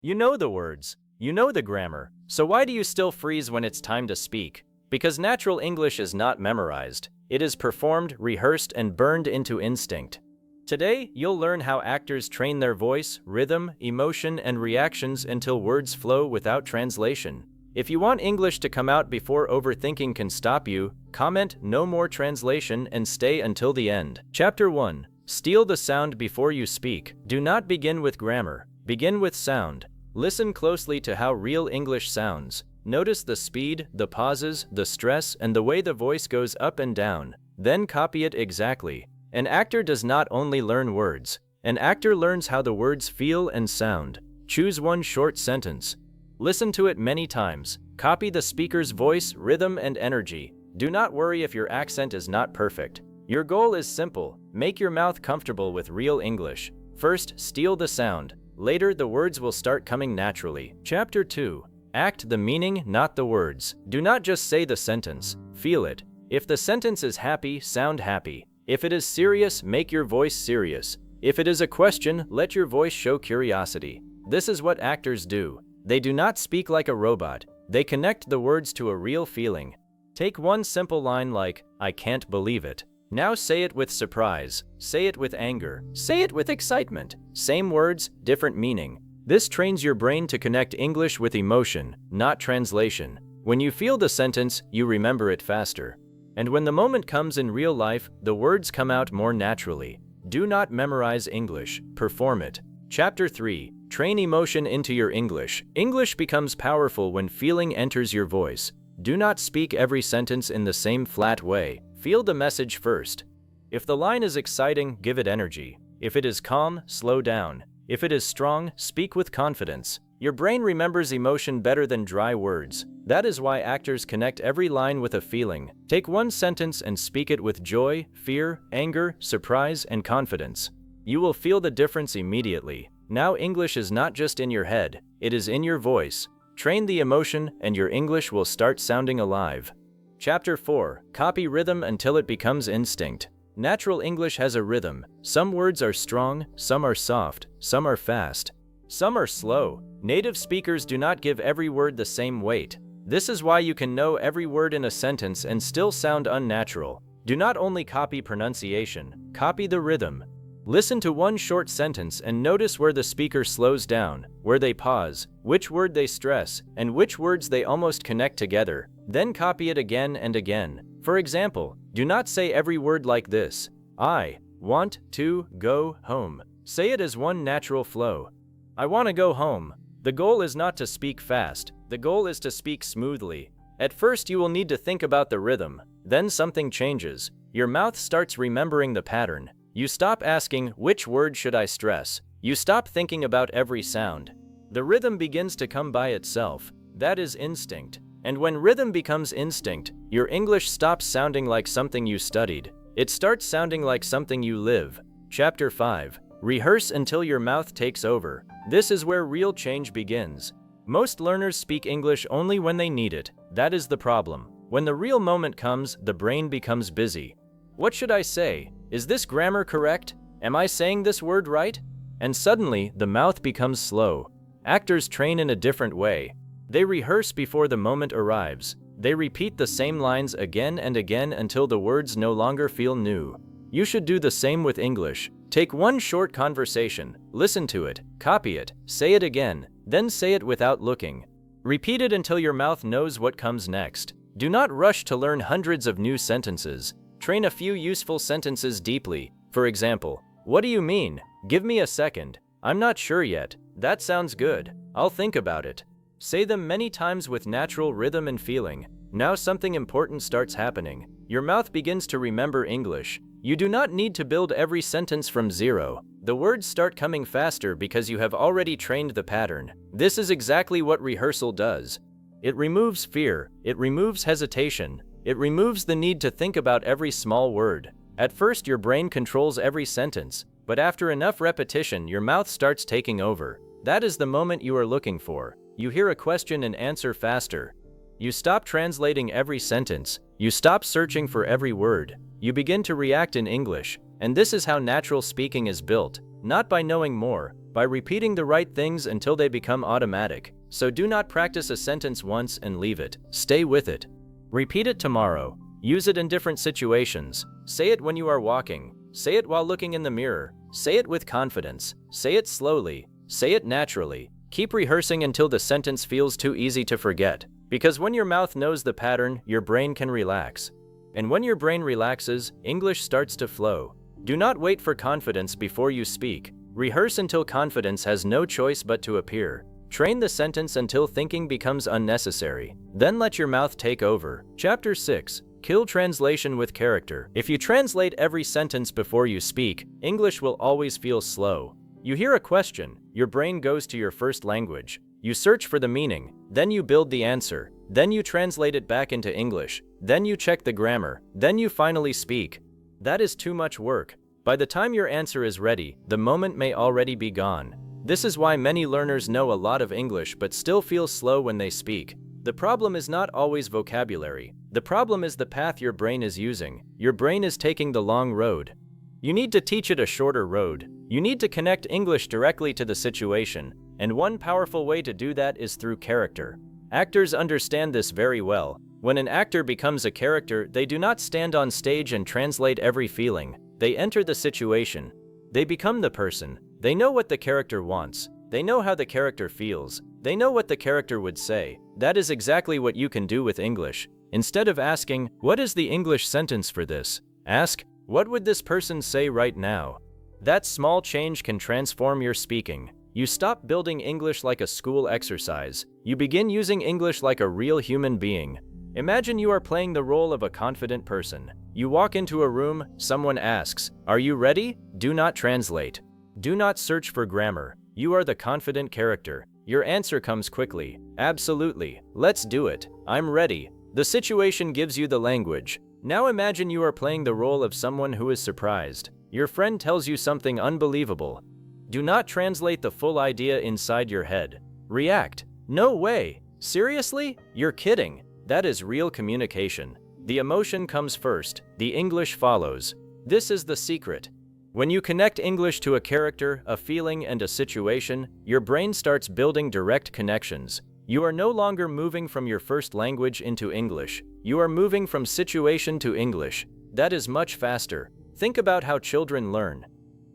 You know the words. You know the grammar. So why do you still freeze when it's time to speak? Because natural English is not memorized. It is performed, rehearsed, and burned into instinct. Today, you'll learn how actors train their voice, rhythm, emotion, and reactions until words flow without translation. If you want English to come out before overthinking can stop you, comment "No more translation" and stay until the end. Chapter 1. Steal the sound before you speak. Do not begin with grammar. Begin with sound. Listen closely to how real English sounds. Notice the speed, the pauses, the stress, and the way the voice goes up and down. Then copy it exactly. An actor does not only learn words. An actor learns how the words feel and sound. Choose one short sentence. Listen to it many times. Copy the speaker's voice, rhythm, and energy. Do not worry if your accent is not perfect. Your goal is simple. Make your mouth comfortable with real English. First, steal the sound. Later, the words will start coming naturally. Chapter 2. Act the meaning, not the words. Do not just say the sentence. Feel it. If the sentence is happy, sound happy. If it is serious, make your voice serious. If it is a question, let your voice show curiosity. This is what actors do. They do not speak like a robot. They connect the words to a real feeling. Take one simple line like, "I can't believe it." Now say it with surprise. Say it with anger. Say it with excitement. Same words, different meaning. This trains your brain to connect English with emotion, not translation. When you feel the sentence, you remember it faster. And when the moment comes in real life, the words come out more naturally. Do not memorize English. Perform it. Chapter 3. Train emotion into your English. English becomes powerful when feeling enters your voice. Do not speak every sentence in the same flat way. Feel the message first. If the line is exciting, give it energy. If it is calm, slow down. If it is strong, speak with confidence. Your brain remembers emotion better than dry words. That is why actors connect every line with a feeling. Take one sentence and speak it with joy, fear, anger, surprise, and confidence. You will feel the difference immediately. Now English is not just in your head, it is in your voice. Train the emotion and your English will start sounding alive. Chapter 4. Copy rhythm until it becomes instinct. Natural English has a rhythm. Some words are strong, some are soft, some are fast, some are slow. Native speakers do not give every word the same weight. This is why you can know every word in a sentence and still sound unnatural. Do not only copy pronunciation, copy the rhythm. Listen to one short sentence and notice where the speaker slows down, where they pause, which word they stress, and which words they almost connect together. Then copy it again and again. For example, do not say every word like this. I want to go home. Say it as one natural flow. I want to go home. The goal is not to speak fast. The goal is to speak smoothly. At first you will need to think about the rhythm. Then something changes. Your mouth starts remembering the pattern. You stop asking, which word should I stress? You stop thinking about every sound. The rhythm begins to come by itself. That is instinct. And when rhythm becomes instinct, your English stops sounding like something you studied. It starts sounding like something you live. Chapter 5. Rehearse until your mouth takes over. This is where real change begins. Most learners speak English only when they need it. That is the problem. When the real moment comes, the brain becomes busy. What should I say? Is this grammar correct? Am I saying this word right? And suddenly, the mouth becomes slow. Actors train in a different way. They rehearse before the moment arrives. They repeat the same lines again and again until the words no longer feel new. You should do the same with English. Take one short conversation, listen to it, copy it, say it again, then say it without looking. Repeat it until your mouth knows what comes next. Do not rush to learn hundreds of new sentences. Train a few useful sentences deeply. For example, what do you mean? Give me a second. I'm not sure yet. That sounds good. I'll think about it. Say them many times with natural rhythm and feeling. Now something important starts happening. Your mouth begins to remember English. You do not need to build every sentence from zero. The words start coming faster because you have already trained the pattern. This is exactly what rehearsal does. It removes fear. It removes hesitation. It removes the need to think about every small word. At first, your brain controls every sentence, but after enough repetition, your mouth starts taking over. That is the moment you are looking for. You hear a question and answer faster. You stop translating every sentence. You stop searching for every word. You begin to react in English, and this is how natural speaking is built. not by knowing more, by repeating the right things until they become automatic. So do not practice a sentence once and leave it. Stay with it. Repeat it tomorrow. Use it in different situations. Say it when you are walking. Say it while looking in the mirror. Say it with confidence. Say it slowly. Say it naturally. Keep rehearsing until the sentence feels too easy to forget. Because when your mouth knows the pattern, your brain can relax. And when your brain relaxes, English starts to flow. Do not wait for confidence before you speak. Rehearse until confidence has no choice but to appear. Train the sentence until thinking becomes unnecessary. Then let your mouth take over. Chapter 6. Kill translation with character. If you translate every sentence before you speak, English will always feel slow. You hear a question, your brain goes to your first language. You search for the meaning, then you build the answer, then you translate it back into English, then you check the grammar, then you finally speak. That is too much work. By the time your answer is ready, the moment may already be gone. This is why many learners know a lot of English but still feel slow when they speak. The problem is not always vocabulary. The problem is the path your brain is using. Your brain is taking the long road. You need to teach it a shorter road. You need to connect English directly to the situation, and one powerful way to do that is through character. Actors understand this very well. When an actor becomes a character, they do not stand on stage and translate every feeling. They enter the situation. They become the person. They know what the character wants. They know how the character feels. They know what the character would say. That is exactly what you can do with English. Instead of asking, "What is the English sentence for this?" ask, "What would this person say right now?" That small change can transform your speaking. You stop building English like a school exercise. You begin using English like a real human being. Imagine you are playing the role of a confident person. You walk into a room, someone asks, "Are you ready?" Do not translate. Do not search for grammar. You are the confident character. Your answer comes quickly. "Absolutely. Let's do it. I'm ready." The situation gives you the language. Now imagine you are playing the role of someone who is surprised. Your friend tells you something unbelievable. Do not translate the full idea inside your head. React. "No way. Seriously? You're kidding." That is real communication. The emotion comes first. The English follows. This is the secret. When you connect English to a character, a feeling, and a situation, your brain starts building direct connections. You are no longer moving from your first language into English. You are moving from situation to English. That is much faster. Think about how children learn.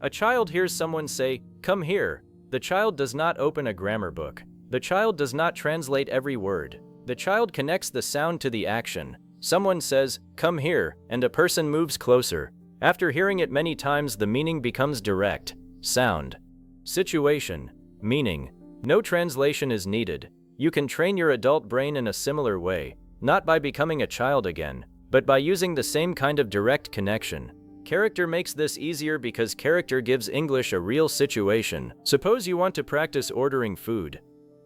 A child hears someone say, "Come here." The child does not open a grammar book. The child does not translate every word. The child connects the sound to the action. Someone says, "Come here," and a person moves closer. After hearing it many times, the meaning becomes direct. Sound. Situation. Meaning. No translation is needed. You can train your adult brain in a similar way, not by becoming a child again, but by using the same kind of direct connection. Character makes this easier because character gives English a real situation. Suppose you want to practice ordering food.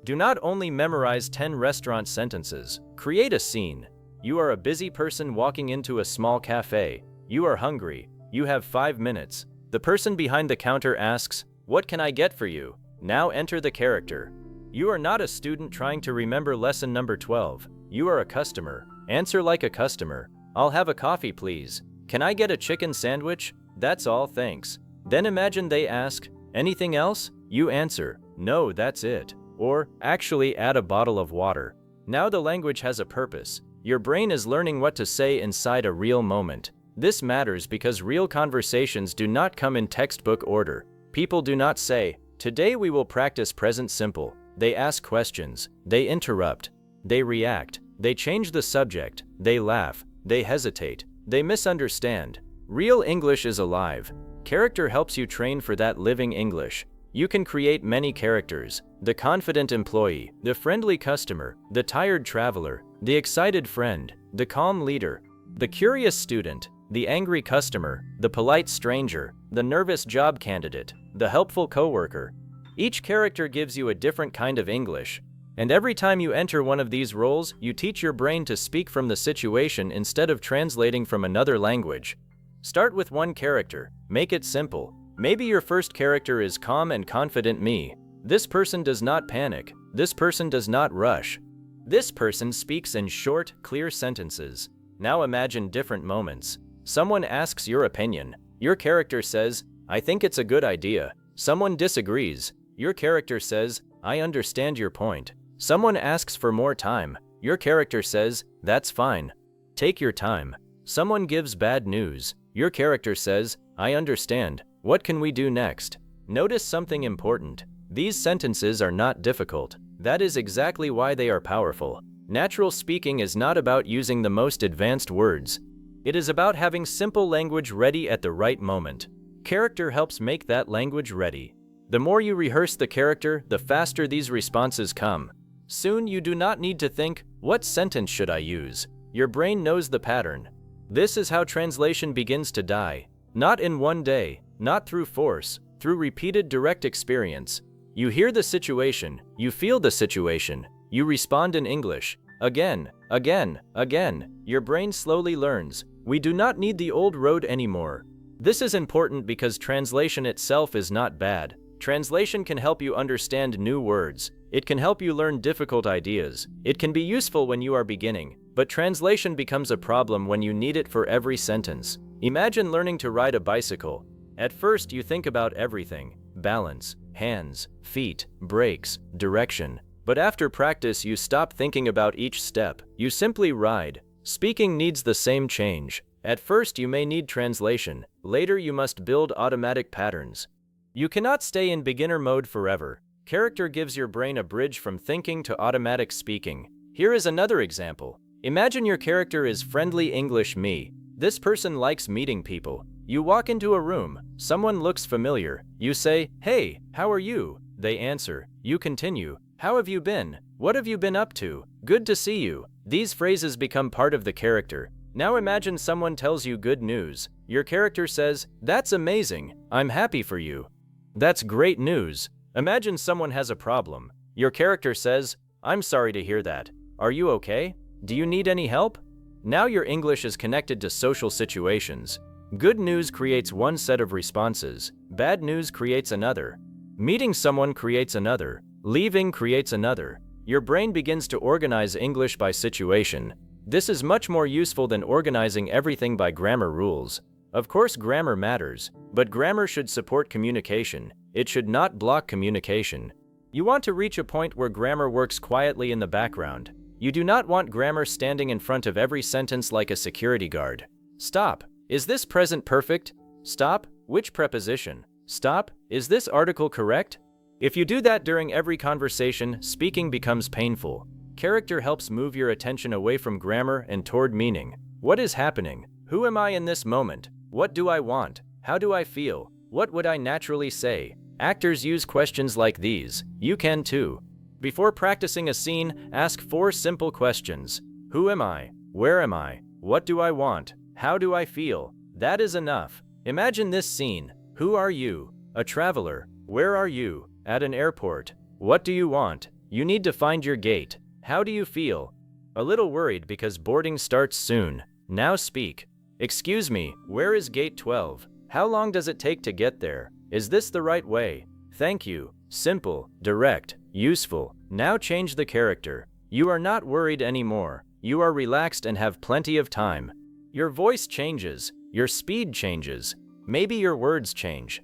Do not only memorize 10 restaurant sentences. Create a scene. You are a busy person walking into a small cafe. You are hungry. You have 5 minutes. The person behind the counter asks, "What can I get for you?" Now enter the character. You are not a student trying to remember lesson number 12. You are a customer. Answer like a customer. "I'll have a coffee, please. Can I get a chicken sandwich?" "That's all, thanks." Then imagine they ask, "Anything else?" You answer, "No, that's it." Or, "Actually, add a bottle of water." Now the language has a purpose. Your brain is learning what to say inside a real moment. This matters because real conversations do not come in textbook order. People do not say, "Today we will practice present simple." They ask questions. They interrupt. They react. They change the subject. They laugh. They hesitate. They misunderstand. Real English is alive. Character helps you train for that living English. You can create many characters: the confident employee, the friendly customer, the tired traveler, the excited friend, the calm leader, the curious student, the angry customer, the polite stranger, the nervous job candidate, the helpful coworker. Each character gives you a different kind of English. And every time you enter one of these roles, you teach your brain to speak from the situation instead of translating from another language. Start with one character. Make it simple. Maybe your first character is calm and confident me. This person does not panic. This person does not rush. This person speaks in short, clear sentences. Now imagine different moments. Someone asks your opinion. Your character says, "I think it's a good idea." Someone disagrees. Your character says, I understand your point. Someone asks for more time. Your character says, that's fine. Take your time. Someone gives bad news. Your character says, I understand. What can we do next? Notice something important. These sentences are not difficult. That is exactly why they are powerful. Natural speaking is not about using the most advanced words. It is about having simple language ready at the right moment. Character helps make that language ready. The more you rehearse the character, the faster these responses come. Soon you do not need to think, what sentence should I use? Your brain knows the pattern. This is how translation begins to die. Not in one day, not through force, through repeated direct experience. You hear the situation, you feel the situation, you respond in English. Again, again, again. Your brain slowly learns. We do not need the old road anymore. This is important because translation itself is not bad. Translation can help you understand new words. It can help you learn difficult ideas. It can be useful when you are beginning, but translation becomes a problem when you need it for every sentence. Imagine learning to ride a bicycle. At first, you think about everything: balance, hands, feet, brakes, direction. But after practice, you stop thinking about each step. You simply ride. Speaking needs the same change. At first, you may need translation. Later, you must build automatic patterns. You cannot stay in beginner mode forever. Character gives your brain a bridge from thinking to automatic speaking. Here is another example. Imagine your character is friendly English me. This person likes meeting people. You walk into a room. Someone looks familiar. You say, "Hey, how are you?" They answer. You continue, "How have you been? What have you been up to? Good to see you." These phrases become part of the character. Now imagine someone tells you good news. Your character says, "That's amazing. I'm happy for you." That's great news. Imagine someone has a problem. Your character says, "I'm sorry to hear that. Are you okay? Do you need any help?" Now your English is connected to social situations. Good news creates one set of responses. Bad news creates another. Meeting someone creates another. Leaving creates another. Your brain begins to organize English by situation. This is much more useful than organizing everything by grammar rules. Of course, grammar matters, but grammar should support communication. It should not block communication. You want to reach a point where grammar works quietly in the background. You do not want grammar standing in front of every sentence like a security guard. Stop. Is this present perfect? Stop. Which preposition? Stop. Is this article correct? If you do that during every conversation, speaking becomes painful. Character helps move your attention away from grammar and toward meaning. What is happening? Who am I in this moment? What do I want? How do I feel? What would I naturally say? Actors use questions like these. You can too. Before practicing a scene, ask 4 simple questions. Who am I? Where am I? What do I want? How do I feel? That is enough. Imagine this scene. Who are you? A traveler. Where are you? At an airport. What do you want? You need to find your gate. How do you feel? A little worried because boarding starts soon. Now speak. Excuse me, where is gate 12? How long does it take to get there? Is this the right way? Thank you. Simple, direct, useful. Now change the character. You are not worried anymore. You are relaxed and have plenty of time. Your voice changes. Your speed changes. Maybe your words change.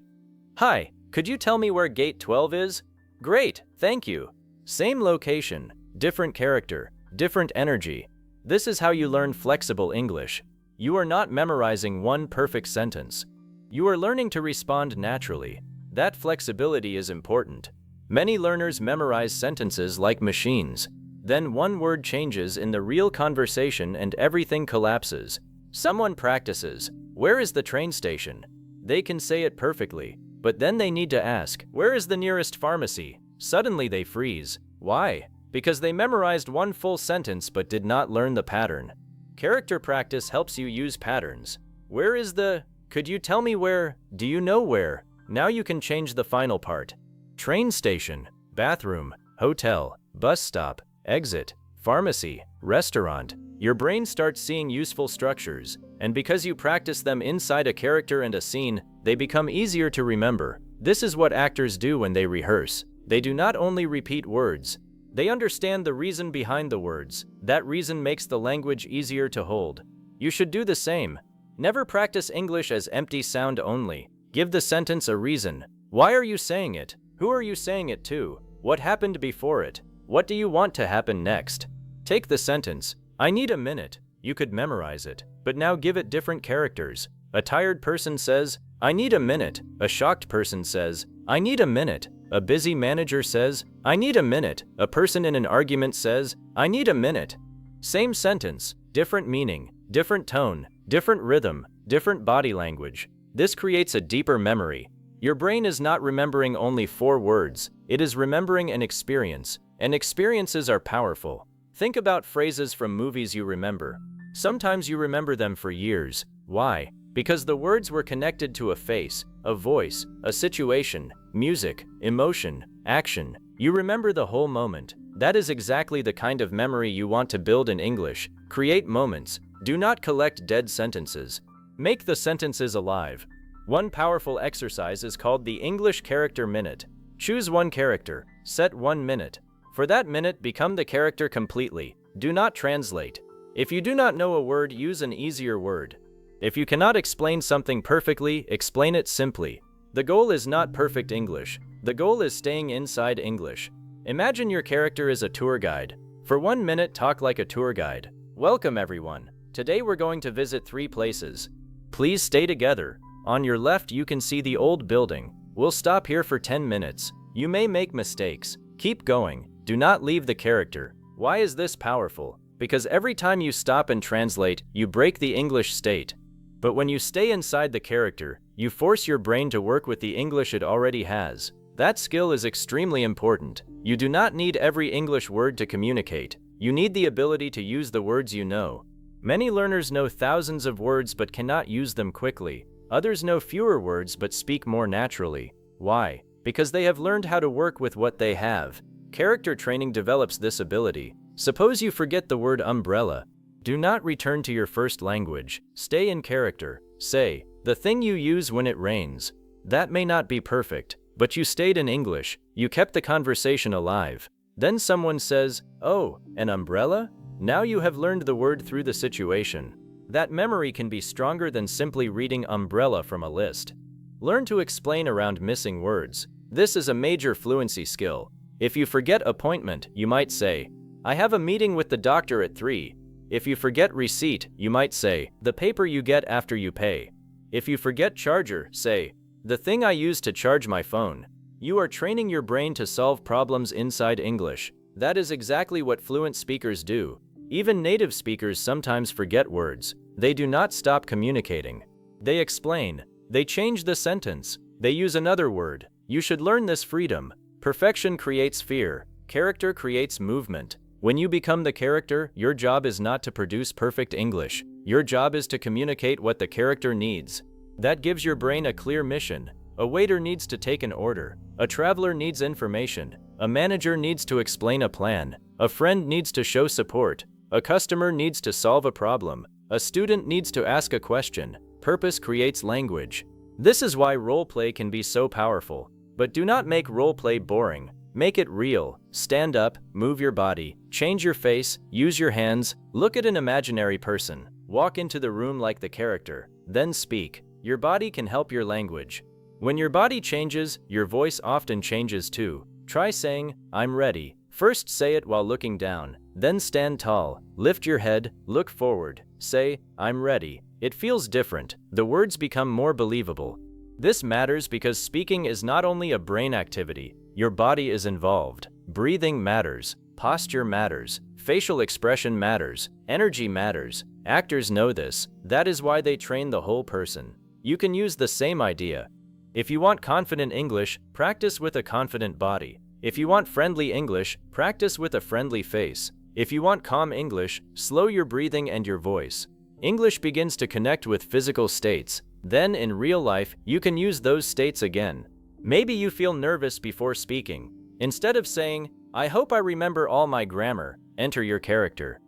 Hi, could you tell me where gate 12 is? Great, thank you. Same location, different character, different energy. This is how you learn flexible English. You are not memorizing one perfect sentence. You are learning to respond naturally. That flexibility is important. Many learners memorize sentences like machines. Then one word changes in the real conversation and everything collapses. Someone practices, "Where is the train station?" They can say it perfectly, but then they need to ask, "Where is the nearest pharmacy?" Suddenly they freeze. Why? Because they memorized one full sentence but did not learn the pattern. Character practice helps you use patterns. Where is the... Could you tell me where? Do you know where? Now you can change the final part. Train station, bathroom, hotel, bus stop, exit, pharmacy, restaurant. Your brain starts seeing useful structures, and because you practice them inside a character and a scene, they become easier to remember. This is what actors do when they rehearse. They do not only repeat words, they understand the reason behind the words. That reason makes the language easier to hold. You should do the same. Never practice English as empty sound only. Give the sentence a reason. Why are you saying it? Who are you saying it to? What happened before it? What do you want to happen next? Take the sentence, I need a minute. You could memorize it, but now give it different characters. A tired person says, I need a minute. A shocked person says, I need a minute. A busy manager says, I need a minute. A person in an argument says, I need a minute. Same sentence, different meaning, different tone, different rhythm, different body language. This creates a deeper memory. Your brain is not remembering only 4 words, it is remembering an experience, and experiences are powerful. Think about phrases from movies you remember. Sometimes you remember them for years. Why? Because the words were connected to a face, a voice, a situation, music, emotion, action. You remember the whole moment. That is exactly the kind of memory you want to build in English. Create moments. Do not collect dead sentences. Make the sentences alive. One powerful exercise is called the English Character Minute. Choose one character. Set 1 minute. For that minute, become the character completely. Do not translate. If you do not know a word, use an easier word. If you cannot explain something perfectly, explain it simply. The goal is not perfect English. The goal is staying inside English. Imagine your character is a tour guide. For 1 minute, talk like a tour guide. Welcome everyone. Today we're going to visit 3 places. Please stay together. On your left you can see the old building. We'll stop here for 10 minutes. You may make mistakes. Keep going. Do not leave the character. Why is this powerful? Because every time you stop and translate, you break the English state. But when you stay inside the character, you force your brain to work with the English it already has. That skill is extremely important. You do not need every English word to communicate. You need the ability to use the words you know. Many learners know thousands of words but cannot use them quickly. Others know fewer words but speak more naturally. Why? Because they have learned how to work with what they have. Character training develops this ability. Suppose you forget the word umbrella. Do not return to your first language. Stay in character. Say, the thing you use when it rains. That may not be perfect, but you stayed in English. You kept the conversation alive. Then someone says, oh, an umbrella? Now you have learned the word through the situation. That memory can be stronger than simply reading umbrella from a list. Learn to explain around missing words. This is a major fluency skill. If you forget appointment, you might say, I have a meeting with the doctor at 3. If you forget receipt, you might say, the paper you get after you pay. If you forget charger, say, the thing I use to charge my phone. You are training your brain to solve problems inside English. That is exactly what fluent speakers do. Even native speakers sometimes forget words. They do not stop communicating. They explain. They change the sentence. They use another word. You should learn this freedom. Perfection creates fear. Character creates movement. When you become the character, your job is not to produce perfect English. Your job is to communicate what the character needs. That gives your brain a clear mission. A waiter needs to take an order. A traveler needs information. A manager needs to explain a plan. A friend needs to show support. A customer needs to solve a problem. A student needs to ask a question. Purpose creates language. This is why roleplay can be so powerful. But do not make roleplay boring. Make it real. Stand up, move your body, change your face, use your hands, look at an imaginary person, walk into the room like the character, then speak. Your body can help your language. When your body changes, your voice often changes too. Try saying, I'm ready. First say it while looking down, then stand tall, lift your head, look forward, say, I'm ready. It feels different. The words become more believable. This matters because speaking is not only a brain activity, your body is involved. Breathing matters, posture matters, facial expression matters, energy matters. Actors know this. That is why they train the whole person. You can use the same idea. If you want confident English, practice with a confident body. If you want friendly English, practice with a friendly face. If you want calm English, slow your breathing and your voice. English begins to connect with physical states. Then in real life, you can use those states again. Maybe you feel nervous before speaking. Instead of saying, I hope I remember all my grammar, enter your character.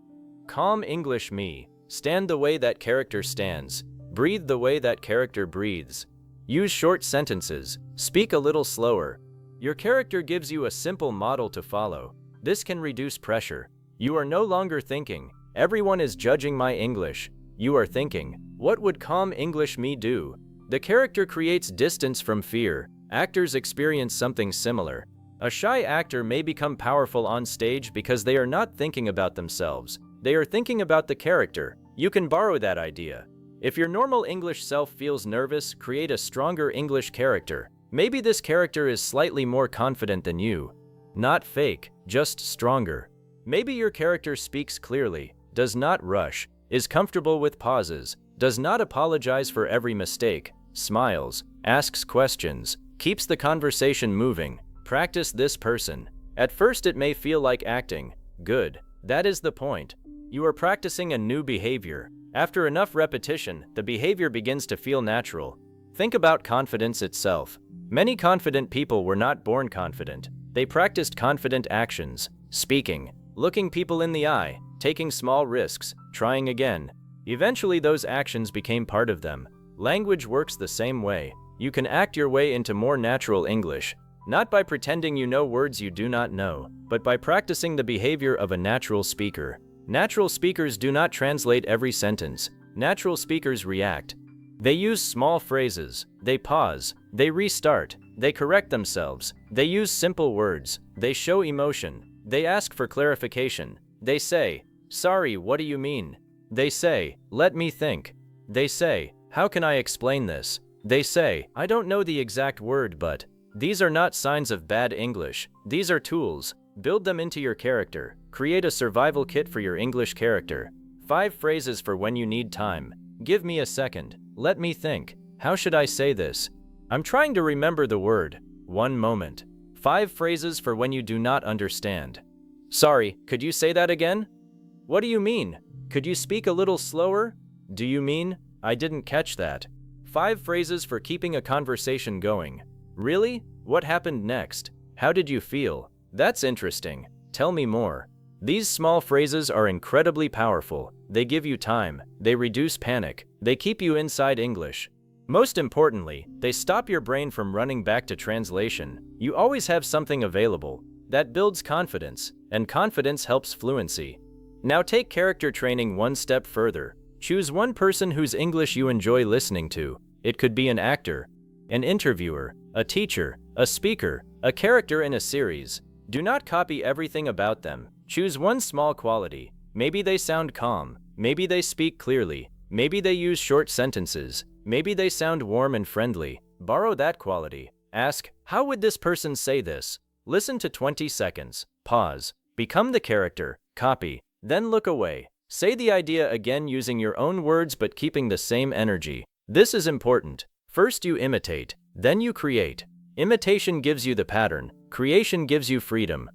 Calm English me. Stand the way that character stands. Breathe the way that character breathes. Use short sentences. Speak a little slower. Your character gives you a simple model to follow. This can reduce pressure. You are no longer thinking, everyone is judging my English. You are thinking, what would calm English me do? The character creates distance from fear. Actors experience something similar. A shy actor may become powerful on stage because they are not thinking about themselves. They are thinking about the character. You can borrow that idea. If your normal English self feels nervous, create a stronger English character. Maybe this character is slightly more confident than you. Not fake, just stronger. Maybe your character speaks clearly, does not rush, is comfortable with pauses, does not apologize for every mistake, smiles, asks questions, keeps the conversation moving. Practice this person. At first it may feel like acting. Good. That is the point. You are practicing a new behavior. After enough repetition, the behavior begins to feel natural. Think about confidence itself. Many confident people were not born confident. They practiced confident actions, speaking, looking people in the eye, taking small risks, trying again. Eventually those actions became part of them. Language works the same way. You can act your way into more natural English, not by pretending you know words you do not know, but by practicing the behavior of a natural speaker. Natural speakers do not translate every sentence. Natural speakers react. They use small phrases. They pause. They restart. They correct themselves. They use simple words. They show emotion. They ask for clarification. They say, "Sorry, what do you mean?" They say, "Let me think." They say, "How can I explain this?" They say, "I don't know the exact word, but..." These are not signs of bad English. These are tools. Build them into your character. Create a survival kit for your English character. 5 phrases for when you need time. Give me a second. Let me think. How should I say this? I'm trying to remember the word. 1 moment. 5 phrases for when you do not understand. Sorry, could you say that again? What do you mean? Could you speak a little slower? Do you mean? I didn't catch that. 5 phrases for keeping a conversation going. Really? What happened next? How did you feel? That's interesting. Tell me more. These small phrases are incredibly powerful. They give you time. They reduce panic. They keep you inside English. Most importantly, they stop your brain from running back to translation. You always have something available. That builds confidence, and confidence helps fluency. Now take character training one step further. Choose one person whose English you enjoy listening to. It could be an actor, an interviewer, a teacher, a speaker, a character in a series. Do not copy everything about them. Choose one small quality. Maybe they sound calm. Maybe they speak clearly. Maybe they use short sentences. Maybe they sound warm and friendly. Borrow that quality. Ask, how would this person say this? Listen to 20 seconds. Pause. Become the character. Copy. Then look away. Say the idea again using your own words but keeping the same energy. This is important. First you imitate, then you create. Imitation gives you the pattern. Creation gives you freedom.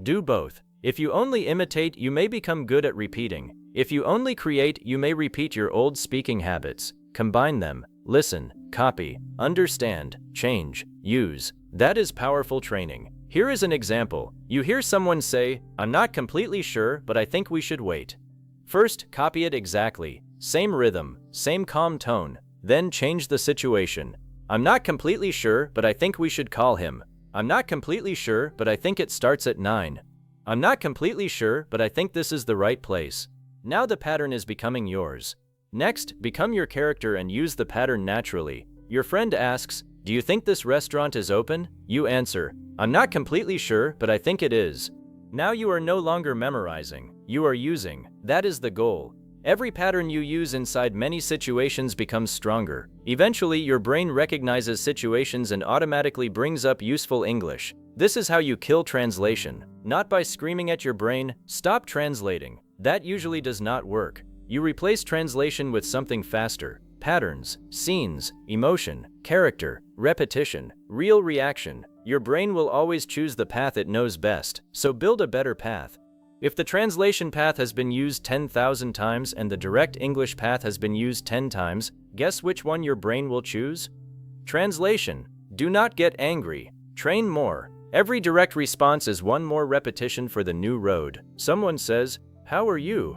Do both. If you only imitate, you may become good at repeating. If you only create, you may repeat your old speaking habits. Combine them. Listen, copy, understand, change, use. That is powerful training. Here is an example. You hear someone say, "I'm not completely sure, but I think we should wait." First, copy it exactly. Same rhythm, same calm tone. Then change the situation. "I'm not completely sure, but I think we should call him." "I'm not completely sure, but I think it starts at 9. "I'm not completely sure, but I think this is the right place." Now the pattern is becoming yours. Next, become your character and use the pattern naturally. Your friend asks, "Do you think this restaurant is open?" You answer, "I'm not completely sure, but I think it is." Now you are no longer memorizing. You are using. That is the goal. Every pattern you use inside many situations becomes stronger. Eventually, your brain recognizes situations and automatically brings up useful English. This is how you kill translation. Not by screaming at your brain, "Stop translating." That usually does not work. You replace translation with something faster. Patterns, scenes, emotion, character, repetition, real reaction. Your brain will always choose the path it knows best, so build a better path. If the translation path has been used 10,000 times and the direct English path has been used 10 times, guess which one your brain will choose? Translation. Do not get angry. Train more. Every direct response is one more repetition for the new road. Someone says, "How are you?"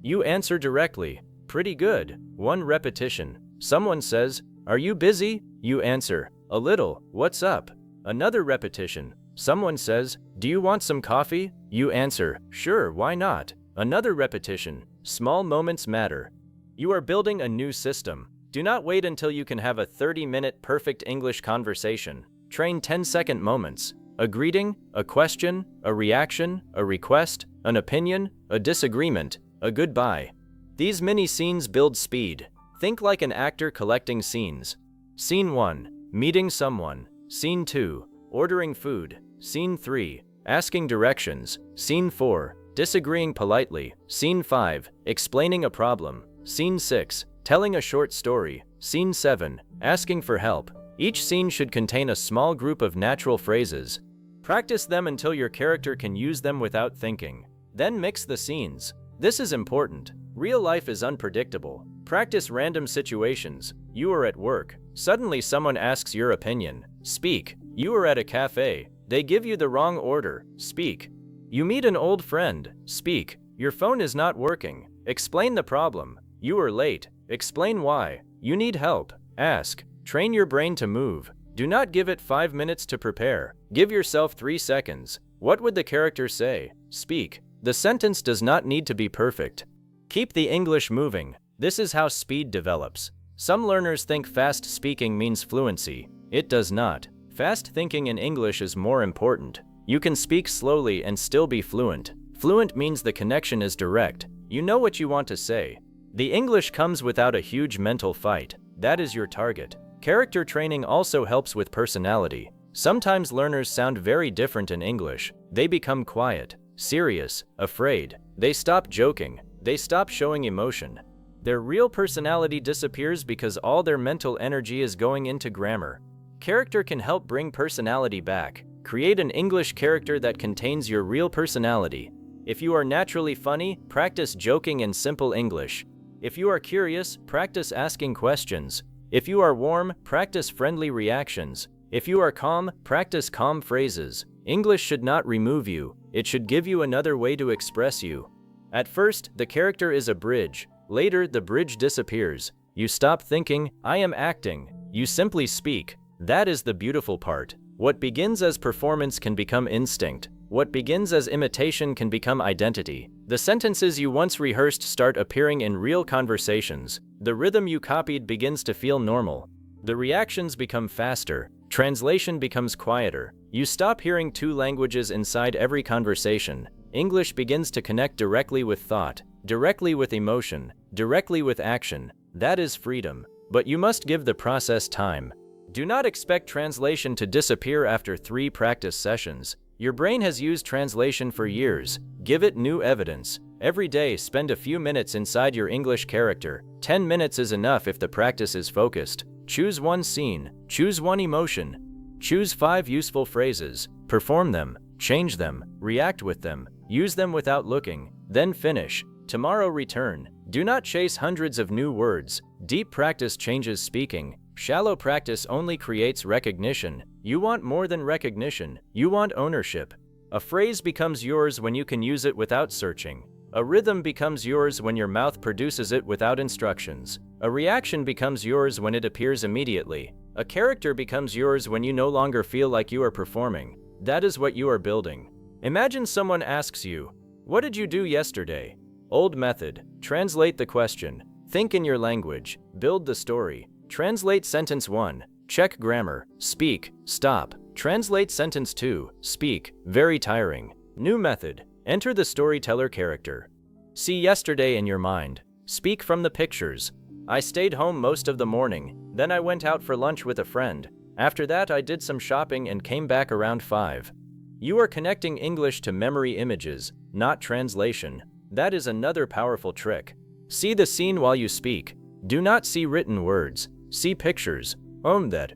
You answer directly, "Pretty good." 1 repetition. Someone says, "Are you busy?" You answer, "A little. What's up?" Another repetition. Someone says, "Do you want some coffee?" You answer, "Sure, why not?" Another repetition. Small moments matter. You are building a new system. Do not wait until you can have a 30-minute perfect English conversation. Train 10-second moments. A greeting, a question, a reaction, a request, an opinion, a disagreement, a goodbye. These mini scenes build speed. Think like an actor collecting scenes. Scene 1. Meeting someone. Scene 2. Ordering food. Scene 3. Asking directions. Scene 4. Disagreeing politely. Scene 5. Explaining a problem. Scene 6. Telling a short story. Scene 7. Asking for help. Each scene should contain a small group of natural phrases. Practice them until your character can use them without thinking. Then mix the scenes. This is important. Real life is unpredictable. Practice random situations. You are at work. Suddenly someone asks your opinion. Speak. You are at a cafe. They give you the wrong order. Speak. You meet an old friend. Speak. Your phone is not working. Explain the problem. You are late. Explain why. You need help. Ask. Train your brain to move. Do not give it 5 minutes to prepare. Give yourself 3 seconds. What would the character say? Speak. The sentence does not need to be perfect. Keep the English moving. This is how speed develops. Some learners think fast speaking means fluency. It does not. Fast thinking in English is more important. You can speak slowly and still be fluent. Fluent means the connection is direct. You know what you want to say. The English comes without a huge mental fight. That is your target. Character training also helps with personality. Sometimes learners sound very different in English. They become quiet, serious, afraid. They stop joking. They stop showing emotion. Their real personality disappears because all their mental energy is going into grammar. Character can help bring personality back. Create an English character that contains your real personality. If you are naturally funny, practice joking in simple English. If you are curious, practice asking questions. If you are warm, practice friendly reactions. If you are calm, practice calm phrases. English should not remove you. It should give you another way to express you. At first, the character is a bridge. Later, the bridge disappears. You stop thinking, I am acting. You simply speak. That is the beautiful part. What begins as performance can become instinct. What begins as imitation can become identity. The sentences you once rehearsed start appearing in real conversations. The rhythm you copied begins to feel normal. The reactions become faster. Translation becomes quieter. You stop hearing two languages inside every conversation. English begins to connect directly with thought, directly with emotion, directly with action. That is freedom. But you must give the process time. Do not expect translation to disappear after 3 practice sessions. Your brain has used translation for years. Give it new evidence. Every day, spend a few minutes inside your English character. 10 minutes is enough if the practice is focused. Choose one scene. Choose one emotion. Choose 5 useful phrases. Perform them. Change them. React with them. Use them without looking. Then finish. Tomorrow return. Do not chase hundreds of new words. Deep practice changes speaking. Shallow practice only creates recognition. You want more than recognition. You want ownership. A phrase becomes yours when you can use it without searching. A rhythm becomes yours when your mouth produces it without instructions. A reaction becomes yours when it appears immediately. A character becomes yours when you no longer feel like you are performing. That is what you are building. Imagine someone asks you, "What did you do yesterday?" Old method. Translate the question. Think in your language. Build the story. Translate sentence 1. Check grammar. Speak. Stop. Translate sentence 2. Speak. Very tiring. New method. Enter the storyteller character. See yesterday in your mind. Speak from the pictures. I stayed home most of the morning. Then I went out for lunch with a friend. After that, I did some shopping and came back around 5. You are connecting English to memory images, not translation. That is another powerful trick. See the scene while you speak. Do not see written words. See pictures. Own that.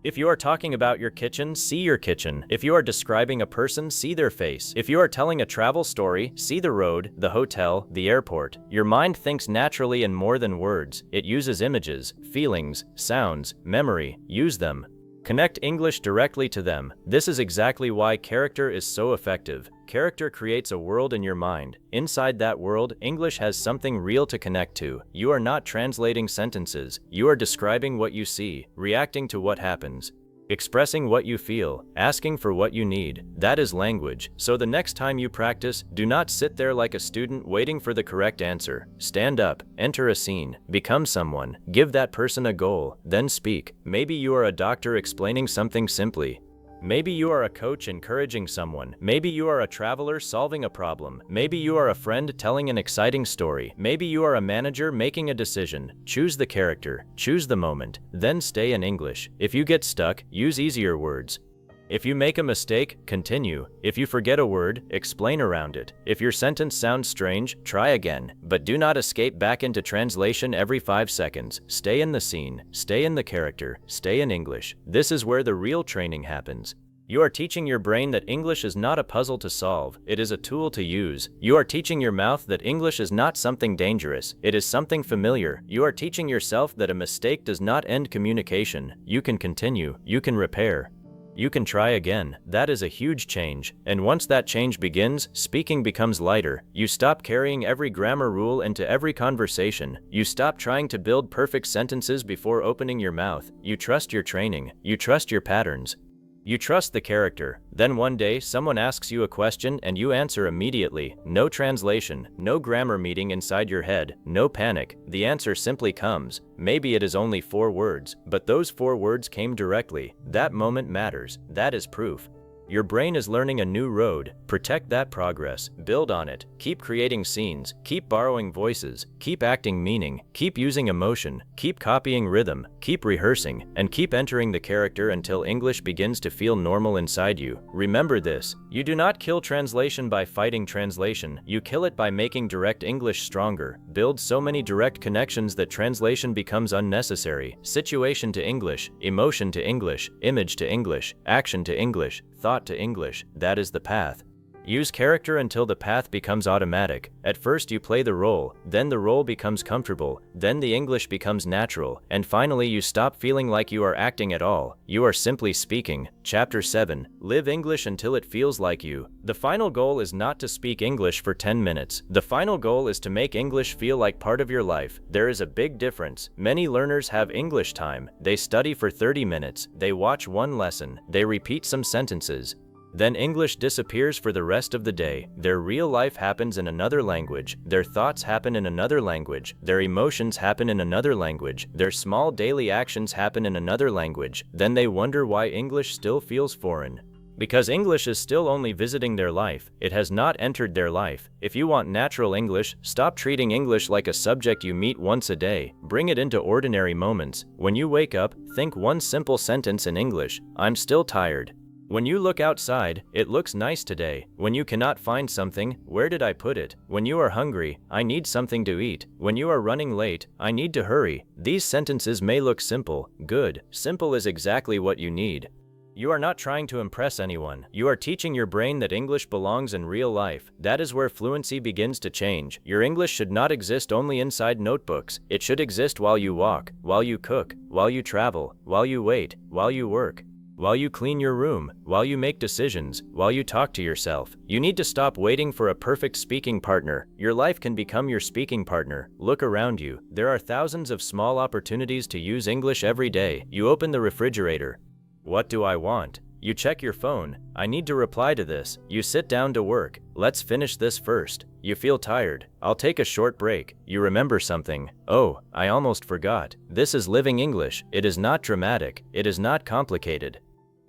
If you are talking about your kitchen, see your kitchen. If you are describing a person, see their face. If you are telling a travel story, see the road, the hotel, the airport. Your mind thinks naturally in more than words. It uses images, feelings, sounds, memory. Use them. Connect English directly to them. This is exactly why character is so effective. Character creates a world in your mind. Inside that world, English has something real to connect to. You are not translating sentences. You are describing what you see, reacting to what happens. Expressing what you feel, asking for what you need, that is language. So the next time you practice, do not sit there like a student waiting for the correct answer. Stand up, enter a scene, become someone, give that person a goal, then speak. Maybe you are a doctor explaining something simply. Maybe you are a coach encouraging someone. Maybe you are a traveler solving a problem. Maybe you are a friend telling an exciting story. Maybe you are a manager making a decision. Choose the character, choose the moment, then stay in English. If you get stuck, use easier words. If you make a mistake, continue. If you forget a word, explain around it. If your sentence sounds strange, try again. But do not escape back into translation every 5 seconds. Stay in the scene, stay in the character, stay in English. This is where the real training happens. You are teaching your brain that English is not a puzzle to solve, it is a tool to use. You are teaching your mouth that English is not something dangerous, it is something familiar. You are teaching yourself that a mistake does not end communication. You can continue, you can repair. You can try again. That is a huge change. And once that change begins, speaking becomes lighter. You stop carrying every grammar rule into every conversation. You stop trying to build perfect sentences before opening your mouth. You trust your training. You trust your patterns. You trust the character. Then one day, someone asks you a question and you answer immediately. No translation, no grammar meeting inside your head, no panic. The answer simply comes. Maybe it is only 4 words, but those 4 words came directly. That moment matters. That is proof. Your brain is learning a new road. Protect that progress. Build on it. Keep creating scenes. Keep borrowing voices. Keep acting meaning. Keep using emotion. Keep copying rhythm. Keep rehearsing. And keep entering the character until English begins to feel normal inside you. Remember this. You do not kill translation by fighting translation. You kill it by making direct English stronger. Build so many direct connections that translation becomes unnecessary. Situation to English. Emotion to English. Image to English. Action to English. Thought to English. That is the path. Use character until the path becomes automatic. At first you play the role, then the role becomes comfortable, then the English becomes natural, and finally you stop feeling like you are acting at all. You are simply speaking. Chapter 7. Live English until it feels like you. The final goal is not to speak English for 10 minutes. The final goal is to make English feel like part of your life. There is a big difference. Many learners have English time. They study for 30 minutes. They watch one lesson. They repeat some sentences. Then English disappears for the rest of the day. Their real life happens in another language. Their thoughts happen in another language. Their emotions happen in another language. Their small daily actions happen in another language. Then they wonder why English still feels foreign. Because English is still only visiting their life. It has not entered their life. If you want natural English, stop treating English like a subject you meet once a day. Bring it into ordinary moments. When you wake up, think one simple sentence in English. I'm still tired. When you look outside, it looks nice today. When you cannot find something, where did I put it? When you are hungry, I need something to eat. When you are running late, I need to hurry. These sentences may look simple. Good. Simple is exactly what you need. You are not trying to impress anyone. You are teaching your brain that English belongs in real life. That is where fluency begins to change. Your English should not exist only inside notebooks. It should exist while you walk, while you cook, while you travel, while you wait, while you work, while you clean your room, while you make decisions, while you talk to yourself. You need to stop waiting for a perfect speaking partner. Your life can become your speaking partner. Look around you. There are thousands of small opportunities to use English every day. You open the refrigerator. What do I want? You check your phone. I need to reply to this. You sit down to work. Let's finish this first. You feel tired. I'll take a short break. You remember something. Oh, I almost forgot. This is living English. It is not dramatic. It is not complicated.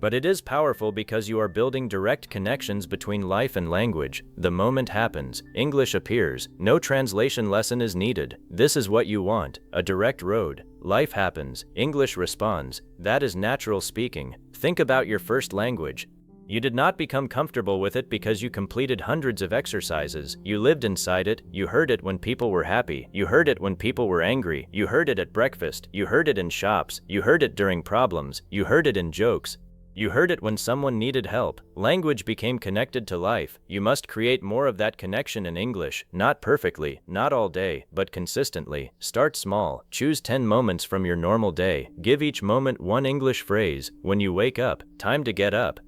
But it is powerful because you are building direct connections between life and language. The moment happens, English appears. No translation lesson is needed. This is what you want, a direct road. Life happens, English responds. That is natural speaking. Think about your first language. You did not become comfortable with it because you completed hundreds of exercises. You lived inside it. You heard it when people were happy. You heard it when people were angry. You heard it at breakfast. You heard it in shops. You heard it during problems. You heard it in jokes. You heard it when someone needed help. Language became connected to life. You must create more of that connection in English. Not perfectly, not all day, but consistently. Start small. Choose 10 moments from your normal day. Give each moment one English phrase. When you wake up, time to get up.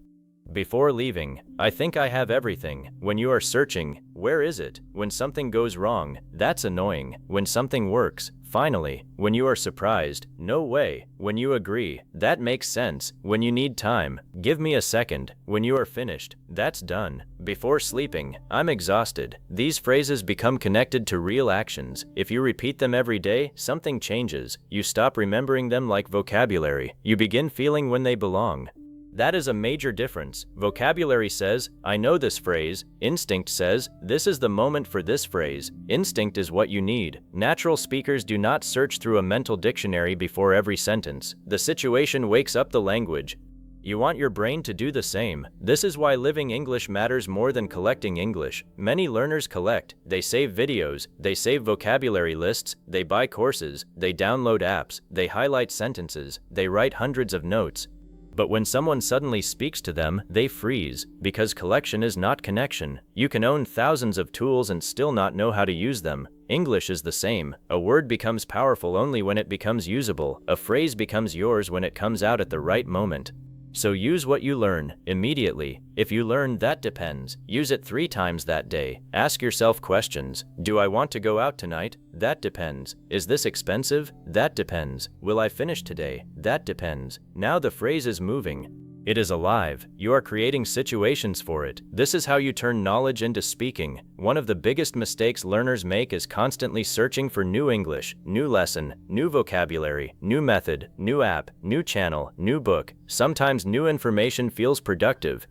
Before leaving, I think I have everything. When you are searching, where is it? When something goes wrong, that's annoying. When something works, finally, when you are surprised, no way, when you agree, that makes sense, when you need time, give me a second, when you are finished, that's done, before sleeping, I'm exhausted. These phrases become connected to real actions. If you repeat them every day, something changes. You stop remembering them like vocabulary. You begin feeling when they belong. That is a major difference. Vocabulary says, I know this phrase. Instinct says, this is the moment for this phrase. Instinct is what you need. Natural speakers do not search through a mental dictionary before every sentence. The situation wakes up the language. You want your brain to do the same. This is why living English matters more than collecting English. Many learners collect. They save videos, they save vocabulary lists, they buy courses, they download apps, they highlight sentences, they write hundreds of notes. But when someone suddenly speaks to them, they freeze, because collection is not connection. You can own thousands of tools and still not know how to use them. English is the same. A word becomes powerful only when it becomes usable. A phrase becomes yours when it comes out at the right moment. So use what you learn, immediately. If you learn that depends, use it 3 times that day. Ask yourself questions. Do I want to go out tonight? That depends. Is this expensive? That depends. Will I finish today? That depends. Now the phrase is moving. It is alive. You are creating situations for it. This is how you turn knowledge into speaking. One of the biggest mistakes learners make is constantly searching for new English, new lesson, new vocabulary, new method, new app, new channel, new book. Sometimes new information feels productive.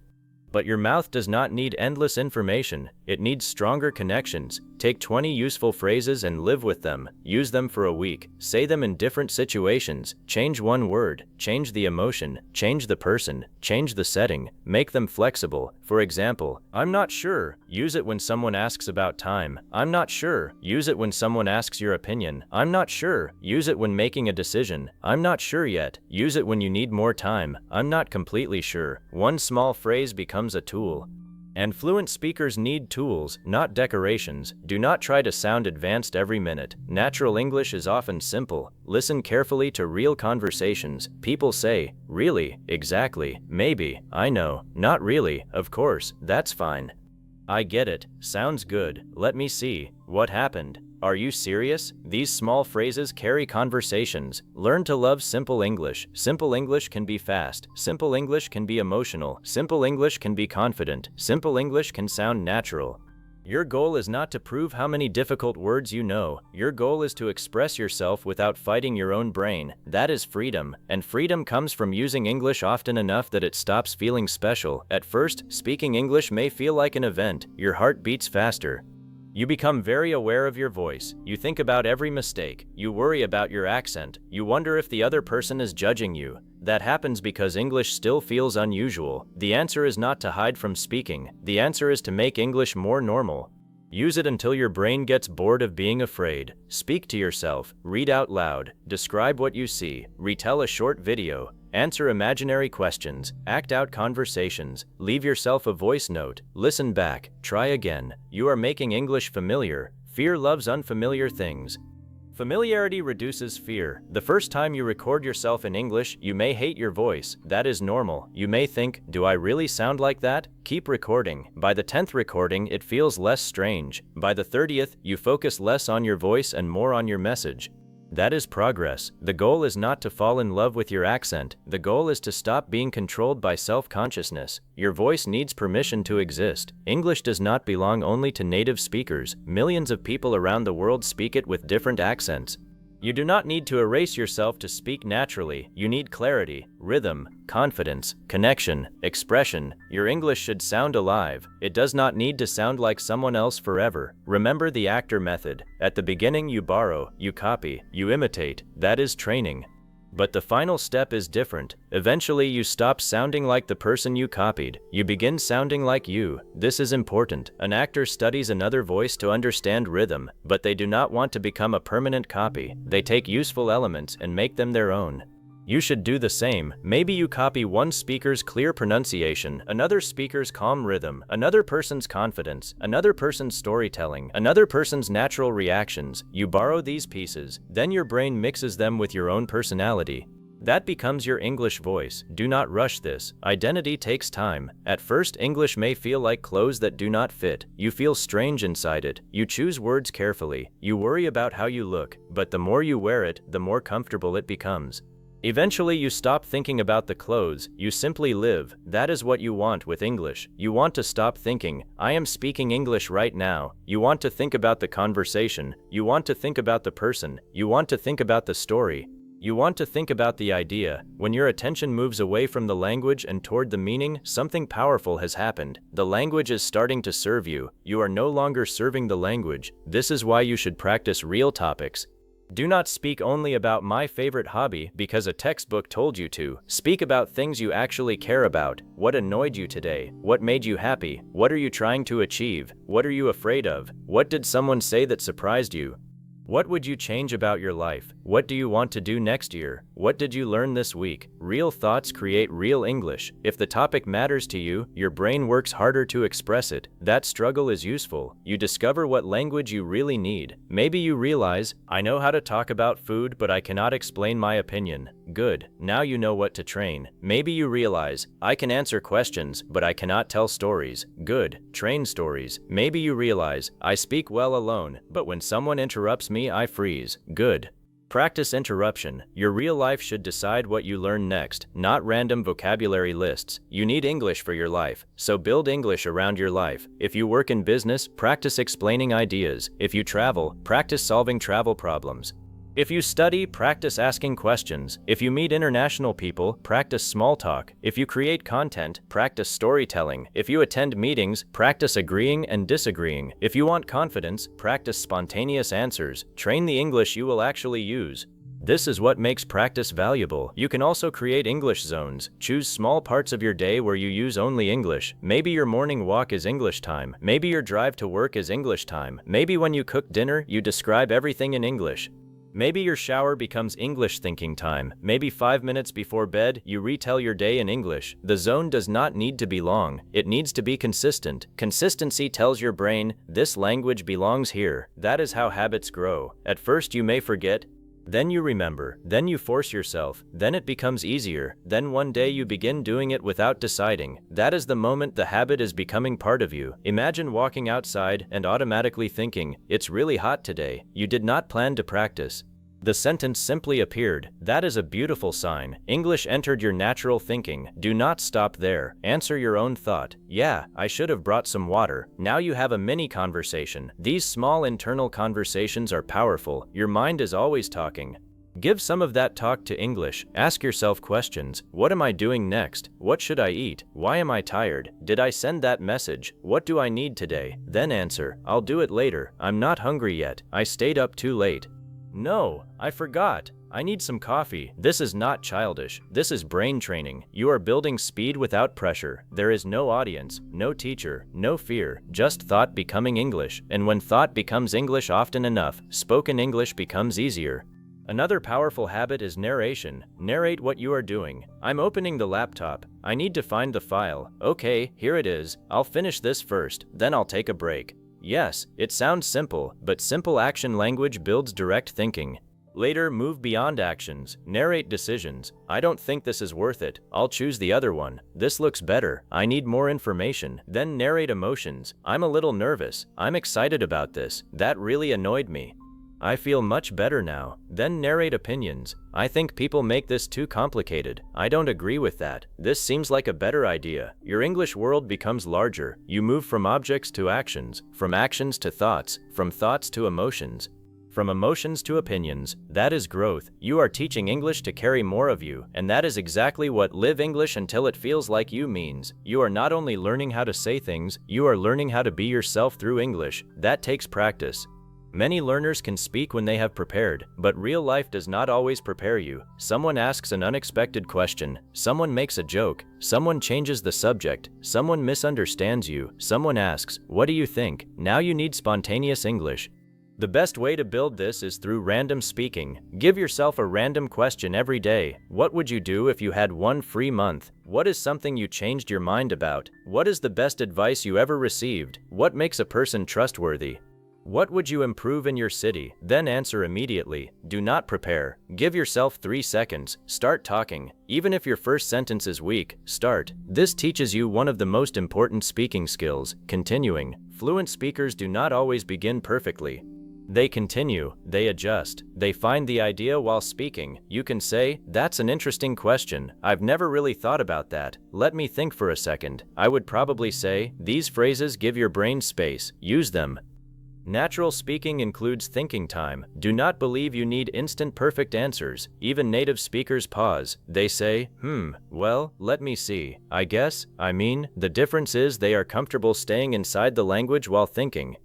But your mouth does not need endless information. It needs stronger connections. Take 20 useful phrases and live with them. Use them for a week. Say them in different situations. Change one word. Change the emotion. Change the person. Change the setting. Make them flexible. For example, I'm not sure. Use it when someone asks about time. I'm not sure. Use it when someone asks your opinion. I'm not sure. Use it when making a decision. I'm not sure yet. Use it when you need more time. I'm not completely sure. One small phrase becomes a tool. And fluent speakers need tools, not decorations. Do not try to sound advanced every minute. Natural English is often simple. Listen carefully to real conversations. People say, really, exactly, maybe, I know, not really, of course, that's fine. I get it, sounds good, let me see, what happened? Are you serious? These small phrases carry conversations. Learn to love simple English. Simple English can be fast. Simple English can be emotional. Simple English can be confident. Simple English can sound natural. Your goal is not to prove how many difficult words you know. Your goal is to express yourself without fighting your own brain. That is freedom. And freedom comes from using English often enough that it stops feeling special. At first, speaking English may feel like an event. Your heart beats faster. You become very aware of your voice. You think about every mistake. You worry about your accent. You wonder if the other person is judging you. That happens because English still feels unusual. The answer is not to hide from speaking. The answer is to make English more normal. Use it until your brain gets bored of being afraid. Speak to yourself. Read out loud. Describe what you see. Retell a short video. Answer imaginary questions. Act out conversations. Leave yourself a voice note. Listen back. Try again. You are making English familiar. Fear loves unfamiliar things. Familiarity reduces fear. The first time you record yourself in English, you may hate your voice. That is normal. You may think, do I really sound like that? Keep recording. By the 10th recording, it feels less strange. By the 30th, you focus less on your voice and more on your message. That is progress. The goal is not to fall in love with your accent. The goal is to stop being controlled by self-consciousness. Your voice needs permission to exist. English does not belong only to native speakers. Millions of people around the world speak it with different accents. You do not need to erase yourself to speak naturally. You need clarity, rhythm, confidence, connection, expression. Your English should sound alive. It does not need to sound like someone else forever. Remember the actor method. At the beginning you borrow, you copy, you imitate. That is training. But the final step is different. Eventually you stop sounding like the person you copied. You begin sounding like you. This is important. An actor studies another voice to understand rhythm, but they do not want to become a permanent copy. They take useful elements and make them their own. You should do the same. Maybe you copy one speaker's clear pronunciation, another speaker's calm rhythm, another person's confidence, another person's storytelling, another person's natural reactions. You borrow these pieces, then your brain mixes them with your own personality. That becomes your English voice. Do not rush this. Identity takes time. At first, English may feel like clothes that do not fit. You feel strange inside it. You choose words carefully. You worry about how you look. But the more you wear it, the more comfortable it becomes. Eventually, you stop thinking about the clothes. You simply live. That is what you want with English. You want to stop thinking, I am speaking English right now. You want to think about the conversation. You want to think about the person. You want to think about the story. You want to think about the idea. When your attention moves away from the language and toward the meaning, something powerful has happened. The language is starting to serve you. You are no longer serving the language. This is why you should practice real topics. Do not speak only about my favorite hobby because a textbook told you to. Speak about things you actually care about. What annoyed you today? What made you happy? What are you trying to achieve? What are you afraid of? What did someone say that surprised you? What would you change about your life? What do you want to do next year? What did you learn this week? Real thoughts create real English. If the topic matters to you, your brain works harder to express it. That struggle is useful. You discover what language you really need. Maybe you realize, I know how to talk about food, but I cannot explain my opinion. Good. Now you know what to train. Maybe you realize, I can answer questions, but I cannot tell stories. Good. Train stories. Maybe you realize, I speak well alone, but when someone interrupts me, I freeze. Good. Practice interruption. Your real life should decide what you learn next, not random vocabulary lists. You need English for your life, so build English around your life. If you work in business, practice explaining ideas. If you travel, practice solving travel problems. If you study, practice asking questions. If you meet international people, practice small talk. If you create content, practice storytelling. If you attend meetings, practice agreeing and disagreeing. If you want confidence, practice spontaneous answers. Train the English you will actually use. This is what makes practice valuable. You can also create English zones. Choose small parts of your day where you use only English. Maybe your morning walk is English time. Maybe your drive to work is English time. Maybe when you cook dinner, you describe everything in English. Maybe your shower becomes English thinking time. Maybe 5 minutes before bed, you retell your day in English. The zone does not need to be long. It needs to be consistent. Consistency tells your brain, this language belongs here. That is how habits grow. At first you may forget, then you remember, then you force yourself, then it becomes easier, then one day you begin doing it without deciding. That is the moment the habit is becoming part of you. Imagine walking outside and automatically thinking, it's really hot today. You did not plan to practice. The sentence simply appeared. That is a beautiful sign. English entered your natural thinking. Do not stop there. Answer your own thought. Yeah, I should have brought some water. Now you have a mini conversation. These small internal conversations are powerful. Your mind is always talking. Give some of that talk to English. Ask yourself questions. What am I doing next? What should I eat? Why am I tired? Did I send that message? What do I need today? Then answer, I'll do it later. I'm not hungry yet. I stayed up too late. No, I forgot. I need some coffee. This is not childish. This is brain training. You are building speed without pressure. There is no audience, no teacher, no fear, just thought becoming English. And when thought becomes English often enough, spoken English becomes easier. Another powerful habit is narration. Narrate what you are doing. I'm opening the laptop. I need to find the file. Okay, here it is. I'll finish this first, then I'll take a break. Yes, it sounds simple, but simple action language builds direct thinking. Later, move beyond actions. Narrate decisions. I don't think this is worth it. I'll choose the other one. This looks better. I need more information. Then narrate emotions. I'm a little nervous. I'm excited about this. That really annoyed me. I feel much better now. Then narrate opinions. I think people make this too complicated. I don't agree with that. This seems like a better idea. Your English world becomes larger. You move from objects to actions, from actions to thoughts, from thoughts to emotions, from emotions to opinions. That is growth. You are teaching English to carry more of you, and that is exactly what live English until it feels like you means. You are not only learning how to say things, you are learning how to be yourself through English. That takes practice. Many learners can speak when they have prepared, but real life does not always prepare you. Someone asks an unexpected question, someone makes a joke, someone changes the subject, someone misunderstands you, someone asks, what do you think? Now you need spontaneous English. The best way to build this is through random speaking. Give yourself a random question every day. What would you do if you had one free month? What is something you changed your mind about? What is the best advice you ever received? What makes a person trustworthy? What would you improve in your city? Then answer immediately. Do not prepare. Give yourself 3 seconds. Start talking. Even if your first sentence is weak, start. This teaches you one of the most important speaking skills, continuing. Fluent speakers do not always begin perfectly. They continue, they adjust, they find the idea while speaking. You can say, "That's an interesting question. I've never really thought about that. Let me think for a second." I would probably say, "These phrases give your brain space. Use them." Natural speaking includes thinking time. Do not believe you need instant perfect answers. Even native speakers pause. They say, well, let me see. I guess, the difference is they are comfortable staying inside the language while thinking.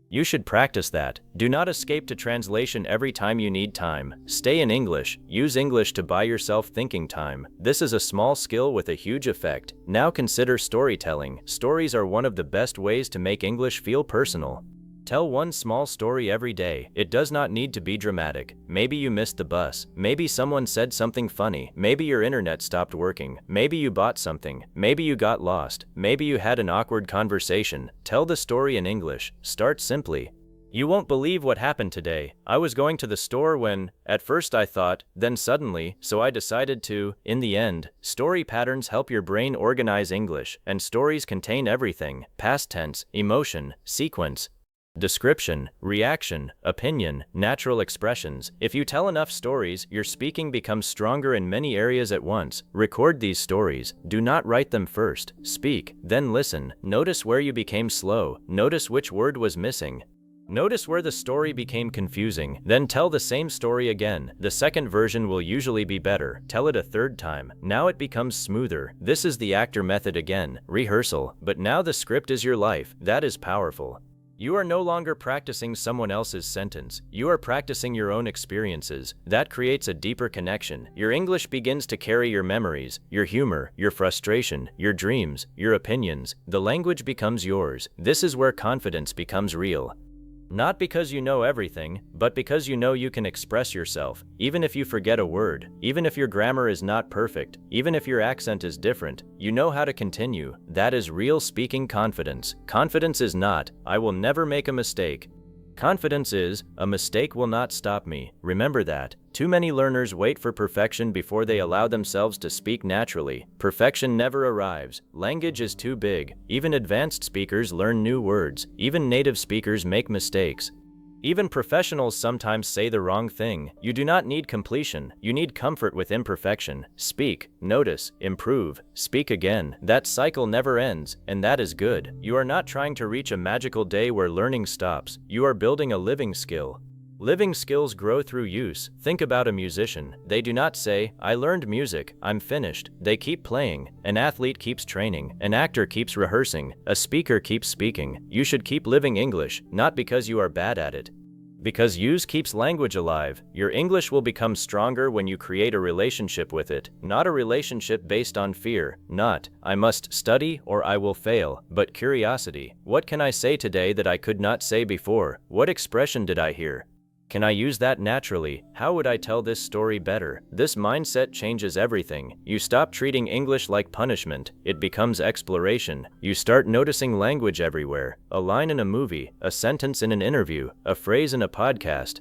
You should practice that. Do not escape to translation every time you need time. Stay in English. Use English to buy yourself thinking time. This is a small skill with a huge effect. Now consider storytelling. Stories are one of the best ways to make English feel personal. Tell one small story every day. It does not need to be dramatic. Maybe you missed the bus. Maybe someone said something funny. Maybe your internet stopped working. Maybe you bought something. Maybe you got lost. Maybe you had an awkward conversation. Tell the story in English. Start simply. You won't believe what happened today. I was going to the store when, at first I thought, then suddenly, so I decided to. In the end, story patterns help your brain organize English, and stories contain everything: past tense, emotion, sequence, description, reaction, opinion, natural expressions. If you tell enough stories, your speaking becomes stronger in many areas at once. Record these stories. Do not write them first. Speak, then listen. Notice where you became slow. Notice which word was missing. Notice where the story became confusing. Then tell the same story again. The second version will usually be better. Tell it a third time. Now it becomes smoother. This is the actor method again. Rehearsal. But now the script is your life. That is powerful. You are no longer practicing someone else's sentence. You are practicing your own experiences. That creates a deeper connection. Your English begins to carry your memories, your humor, your frustration, your dreams, your opinions. The language becomes yours. This is where confidence becomes real. Not because you know everything, but because you know you can express yourself, even if you forget a word, even if your grammar is not perfect, even if your accent is different, you know how to continue. That is real speaking confidence. Confidence is not, "I will never make a mistake." Confidence is, "A mistake will not stop me." Remember that. Too many learners wait for perfection before they allow themselves to speak naturally. Perfection never arrives. Language is too big. Even advanced speakers learn new words. Even native speakers make mistakes. Even professionals sometimes say the wrong thing. You do not need completion. You need comfort with imperfection. Speak, notice, improve, speak again. That cycle never ends, and that is good. You are not trying to reach a magical day where learning stops. You are building a living skill. Living skills grow through use. Think about a musician. They do not say, "I learned music, I'm finished." They keep playing. An athlete keeps training. An actor keeps rehearsing. A speaker keeps speaking. You should keep living English, not because you are bad at it, because use keeps language alive. Your English will become stronger when you create a relationship with it, not a relationship based on fear, not, "I must study or I will fail," but curiosity. What can I say today that I could not say before? What expression did I hear? Can I use that naturally? How would I tell this story better? This mindset changes everything. You stop treating English like punishment. It becomes exploration. You start noticing language everywhere. A line in a movie, a sentence in an interview, a phrase in a podcast,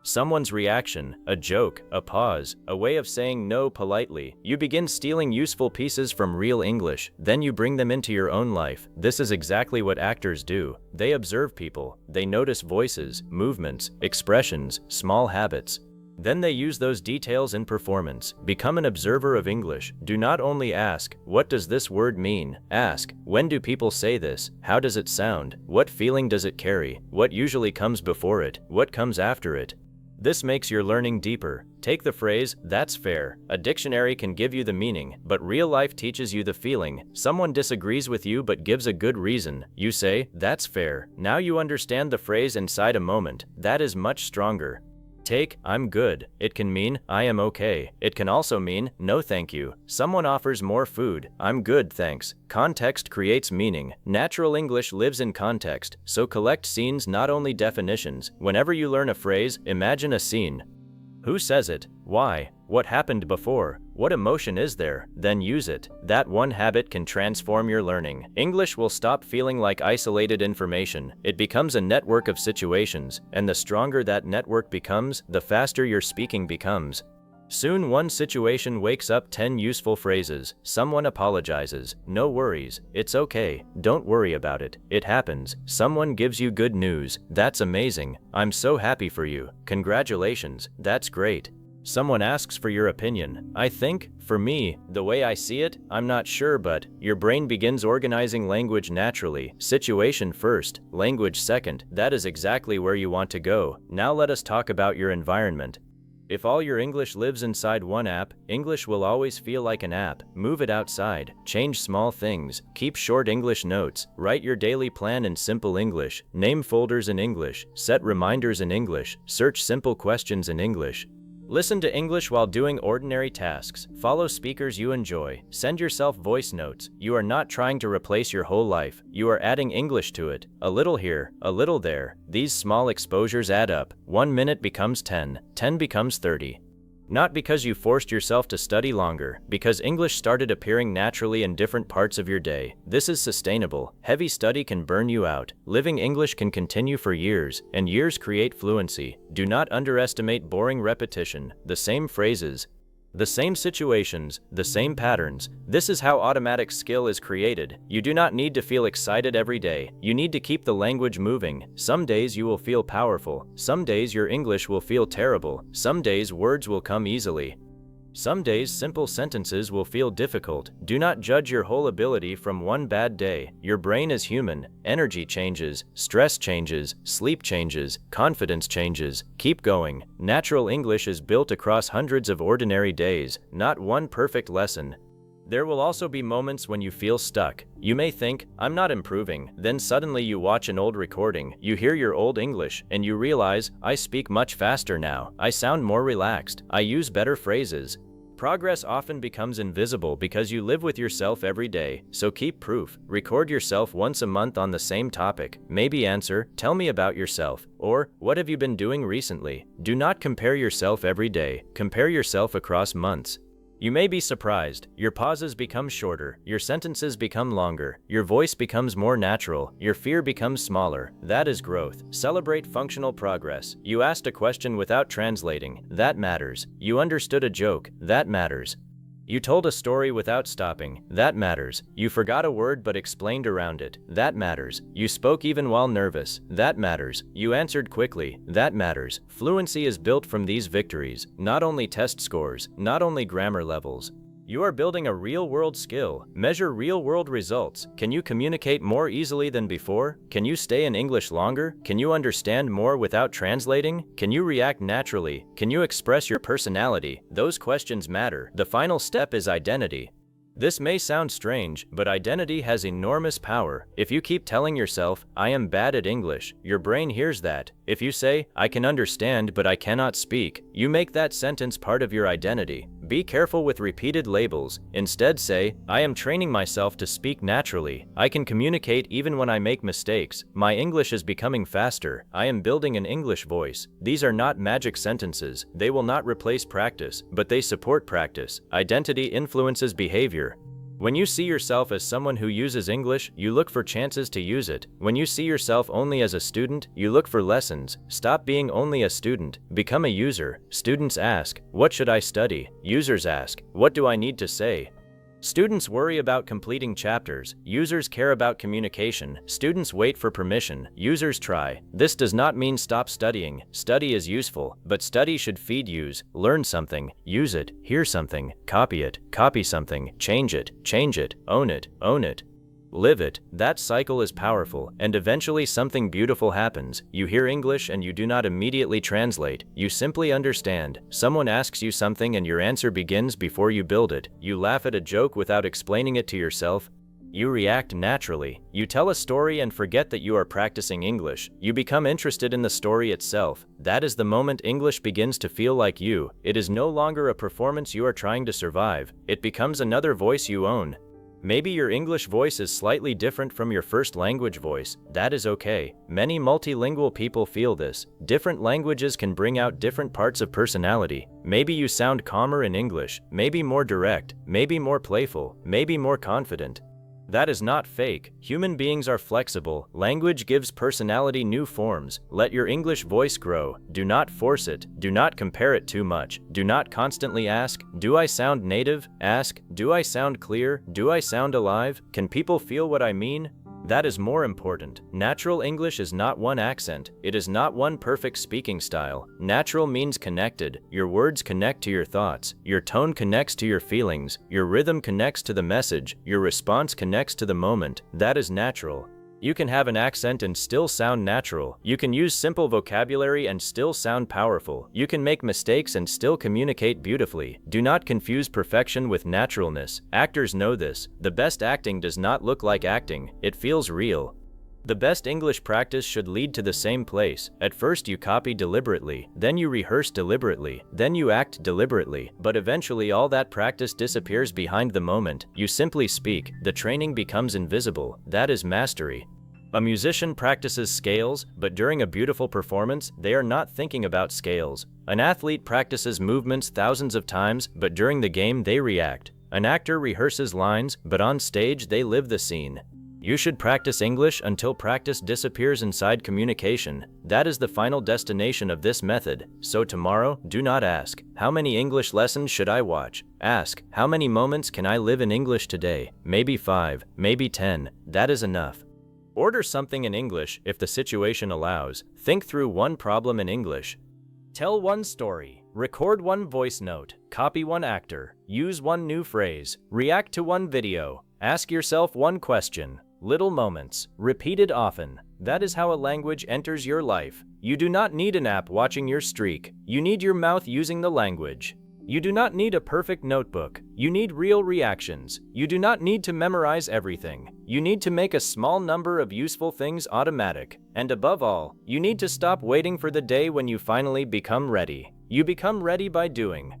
someone's reaction, a joke, a pause, a way of saying no politely. You begin stealing useful pieces from real English. Then you bring them into your own life. This is exactly what actors do. They observe people. They notice voices, movements, expressions, small habits. Then they use those details in performance. Become an observer of English. Do not only ask, "What does this word mean?" Ask, "When do people say this? How does it sound? What feeling does it carry? What usually comes before it? What comes after it?" This makes your learning deeper. Take the phrase, "That's fair." A dictionary can give you the meaning, but real life teaches you the feeling. Someone disagrees with you but gives a good reason. You say, "That's fair." Now you understand the phrase inside a moment. That is much stronger. Take, "I'm good." It can mean, "I am okay." It can also mean, "No thank you." Someone offers more food. "I'm good, thanks." Context creates meaning. Natural English lives in context, so collect scenes, not only definitions. Whenever you learn a phrase, imagine a scene. Who says it? Why? What happened before? What emotion is there? Then use it. That one habit can transform your learning. English will stop feeling like isolated information. It becomes a network of situations, and the stronger that network becomes, the faster your speaking becomes. Soon one situation wakes up 10 useful phrases. Someone apologizes. No worries. It's okay. Don't worry about it. It happens. Someone gives you good news. That's amazing. I'm so happy for you. Congratulations. That's great. Someone asks for your opinion. I think, for me, the way I see it, I'm not sure, but your brain begins organizing language naturally. Situation first, language second. That is exactly where you want to go. Now let us talk about your environment. If all your English lives inside one app, English will always feel like an app. Move it outside, change small things, keep short English notes, write your daily plan in simple English, name folders in English, set reminders in English, search simple questions in English. Listen to English while doing ordinary tasks, follow speakers you enjoy, send yourself voice notes. You are not trying to replace your whole life, you are adding English to it. A little here, a little there. These small exposures add up. 1 minute becomes 10, 10 becomes 30. Not because you forced yourself to study longer, because English started appearing naturally in different parts of your day. This is sustainable. Heavy study can burn you out. Living English can continue for years, and years create fluency. Do not underestimate boring repetition. The same phrases, the same situations, the same patterns. This is how automatic skill is created. You do not need to feel excited every day. You need to keep the language moving. Some days you will feel powerful. Some days your English will feel terrible. Some days words will come easily. Some days simple sentences will feel difficult. Do not judge your whole ability from one bad day. Your brain is human. Energy changes, stress changes, sleep changes, confidence changes. Keep going. Natural English is built across hundreds of ordinary days, not one perfect lesson. There will also be moments when you feel stuck. You may think, I'm not improving. Then suddenly you watch an old recording, you hear your old English, and you realize, I speak much faster now. I sound more relaxed. I use better phrases. Progress often becomes invisible because you live with yourself every day, so keep proof. Record yourself once a month on the same topic. Maybe answer, tell me about yourself, or what have you been doing recently? Do not compare yourself every day. Compare yourself across months. You may be surprised. Your pauses become shorter, your sentences become longer, your voice becomes more natural, your fear becomes smaller. That is growth. Celebrate functional progress. You asked a question without translating. That matters. You understood a joke. That matters. You told a story without stopping. That matters. You forgot a word but explained around it. That matters. You spoke even while nervous. That matters. You answered quickly. That matters. Fluency is built from these victories, not only test scores, not only grammar levels. You are building a real-world skill. Measure real-world results. Can you communicate more easily than before? Can you stay in English longer? Can you understand more without translating? Can you react naturally? Can you express your personality? Those questions matter. The final step is identity. This may sound strange, but identity has enormous power. If you keep telling yourself, I am bad at English, your brain hears that. If you say, I can understand but I cannot speak, you make that sentence part of your identity. Be careful with repeated labels. Instead say, I am training myself to speak naturally. I can communicate even when I make mistakes. My English is becoming faster. I am building an English voice. These are not magic sentences. They will not replace practice, but they support practice. Identity influences behavior. When you see yourself as someone who uses English, you look for chances to use it. When you see yourself only as a student, you look for lessons. Stop being only a student. Become a user. Students ask, what should I study? Users ask, what do I need to say? Students worry about completing chapters. Users care about communication. Students wait for permission. Users try. This does not mean stop studying. Study is useful, but study should feed use. Learn something, use it, hear something, copy something, change it, own it. Live it. That cycle is powerful, and eventually something beautiful happens. You hear English and you do not immediately translate. You simply understand. Someone asks you something and your answer begins before you build it. You laugh at a joke without explaining it to yourself. You react naturally. You tell a story and forget that you are practicing English. You become interested in the story itself. That is the moment English begins to feel like you. It is no longer a performance you are trying to survive. It becomes another voice you own. Maybe your English voice is slightly different from your first language voice. That is okay. Many multilingual people feel this. Different languages can bring out different parts of personality. Maybe you sound calmer in English, maybe more direct, maybe more playful, maybe more confident. That is not fake. Human beings are flexible. Language gives personality new forms. Let your English voice grow. Do not force it. Do not compare it too much. Do not constantly ask, "Do I sound native?" Ask, "Do I sound clear? Do I sound alive? Can people feel what I mean?" That is more important. Natural English is not one accent. It is not one perfect speaking style. Natural means connected. Your words connect to your thoughts. Your tone connects to your feelings. Your rhythm connects to the message. Your response connects to the moment. That is natural. You can have an accent and still sound natural. You can use simple vocabulary and still sound powerful. You can make mistakes and still communicate beautifully. Do not confuse perfection with naturalness. Actors know this. The best acting does not look like acting. It feels real. The best English practice should lead to the same place. At first you copy deliberately, then you rehearse deliberately, then you act deliberately, but eventually all that practice disappears behind the moment. You simply speak. The training becomes invisible. That is mastery. A musician practices scales, but during a beautiful performance, they are not thinking about scales. An athlete practices movements thousands of times, but during the game they react. An actor rehearses lines, but on stage they live the scene. You should practice English until practice disappears inside communication. That is the final destination of this method. So tomorrow, do not ask, "How many English lessons should I watch?" Ask, "How many moments can I live in English today?" Maybe 5, maybe 10. That is enough. Order something in English if the situation allows. Think through one problem in English. Tell one story. Record one voice note. Copy one actor. Use one new phrase. React to one video. Ask yourself one question. Little moments, repeated often. That is how a language enters your life. You do not need an app watching your streak. You need your mouth using the language. You do not need a perfect notebook. You need real reactions. You do not need to memorize everything. You need to make a small number of useful things automatic. And above all, you need to stop waiting for the day when you finally become ready. You become ready by doing.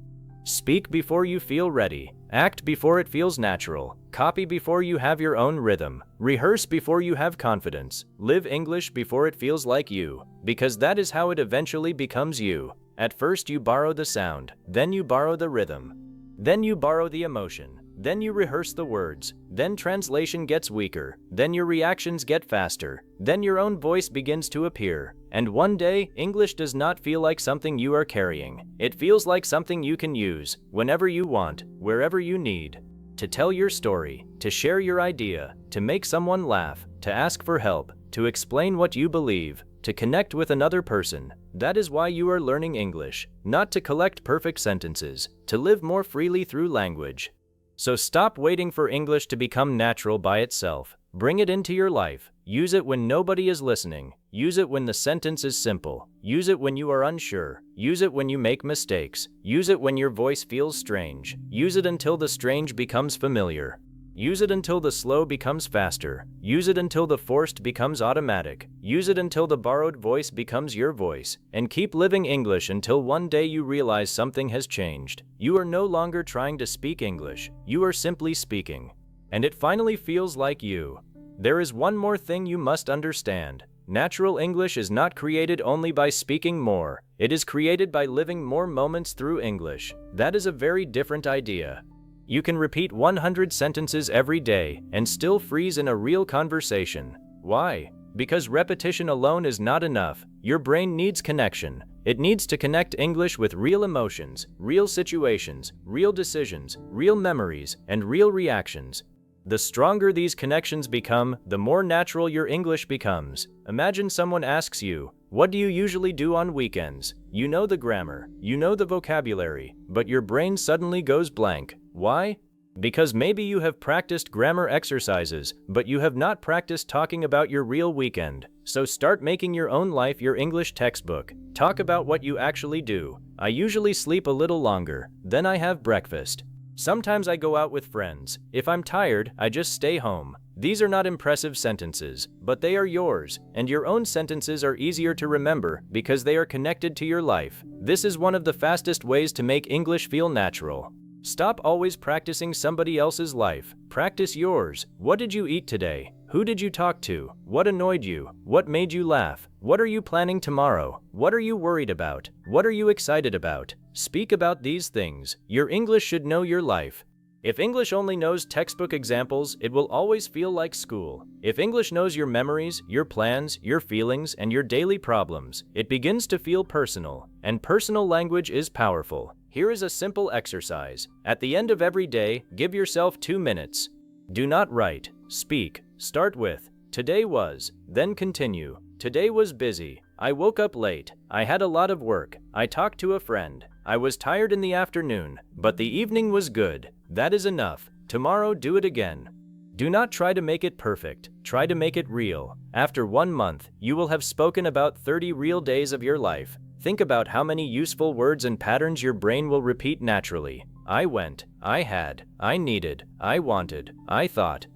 Speak before you feel ready. Act before it feels natural. Copy before you have your own rhythm. Rehearse before you have confidence. Live English before it feels like you, because that is how it eventually becomes you. At first you borrow the sound, then you borrow the rhythm, then you borrow the emotion, then you rehearse the words, then translation gets weaker, then your reactions get faster, then your own voice begins to appear. And one day, English does not feel like something you are carrying. It feels like something you can use, whenever you want, wherever you need. To tell your story, to share your idea, to make someone laugh, to ask for help, to explain what you believe, to connect with another person. That is why you are learning English, not to collect perfect sentences, to live more freely through language. So stop waiting for English to become natural by itself. Bring it into your life. Use it when nobody is listening. Use it when the sentence is simple. Use it when you are unsure. Use it when you make mistakes. Use it when your voice feels strange. Use it until the strange becomes familiar. Use it until the slow becomes faster. Use it until the forced becomes automatic. Use it until the borrowed voice becomes your voice. And keep living English until one day you realize something has changed. You are no longer trying to speak English. You are simply speaking. And it finally feels like you. There is one more thing you must understand. Natural English is not created only by speaking more. It is created by living more moments through English. That is a very different idea. You can repeat 100 sentences every day and still freeze in a real conversation. Why? Because repetition alone is not enough. Your brain needs connection. It needs to connect English with real emotions, real situations, real decisions, real memories, and real reactions. The stronger these connections become, the more natural your English becomes. Imagine someone asks you, "What do you usually do on weekends?" You know the grammar, you know the vocabulary, but your brain suddenly goes blank. Why? Because maybe you have practiced grammar exercises, but you have not practiced talking about your real weekend. So start making your own life your English textbook. Talk about what you actually do. I usually sleep a little longer, then I have breakfast. Sometimes I go out with friends. If I'm tired, I just stay home. These are not impressive sentences, but they are yours, and your own sentences are easier to remember because they are connected to your life. This is one of the fastest ways to make English feel natural. Stop always practicing somebody else's life. Practice yours. What did you eat today? Who did you talk to? What annoyed you? What made you laugh? What are you planning tomorrow? What are you worried about? What are you excited about? Speak about these things. Your English should know your life. If English only knows textbook examples, it will always feel like school. If English knows your memories, your plans, your feelings, and your daily problems, it begins to feel personal, and personal language is powerful. Here is a simple exercise. At the end of every day, give yourself 2 minutes. Do not write. Speak. Start with, today was, then continue. Today was busy. I woke up late. I had a lot of work. I talked to a friend. I was tired in the afternoon, but the evening was good. That is enough. Tomorrow do it again. Do not try to make it perfect. Try to make it real. After 1 month, you will have spoken about 30 real days of your life. Think about how many useful words and patterns your brain will repeat naturally. I went, I had, I needed, I wanted, I thought,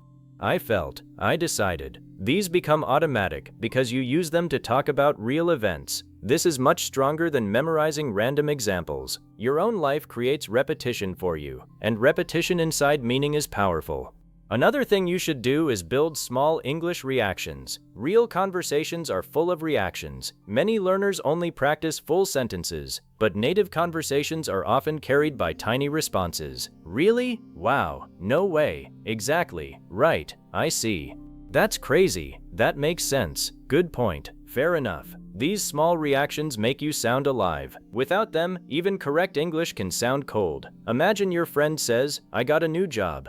I felt, I decided. These become automatic because you use them to talk about real events. This is much stronger than memorizing random examples. Your own life creates repetition for you, and repetition inside meaning is powerful. Another thing you should do is build small English reactions. Real conversations are full of reactions. Many learners only practice full sentences, but native conversations are often carried by tiny responses. Really? Wow. No way. Exactly. Right. I see. That's crazy. That makes sense. Good point. Fair enough. These small reactions make you sound alive. Without them, even correct English can sound cold. Imagine your friend says, "I got a new job."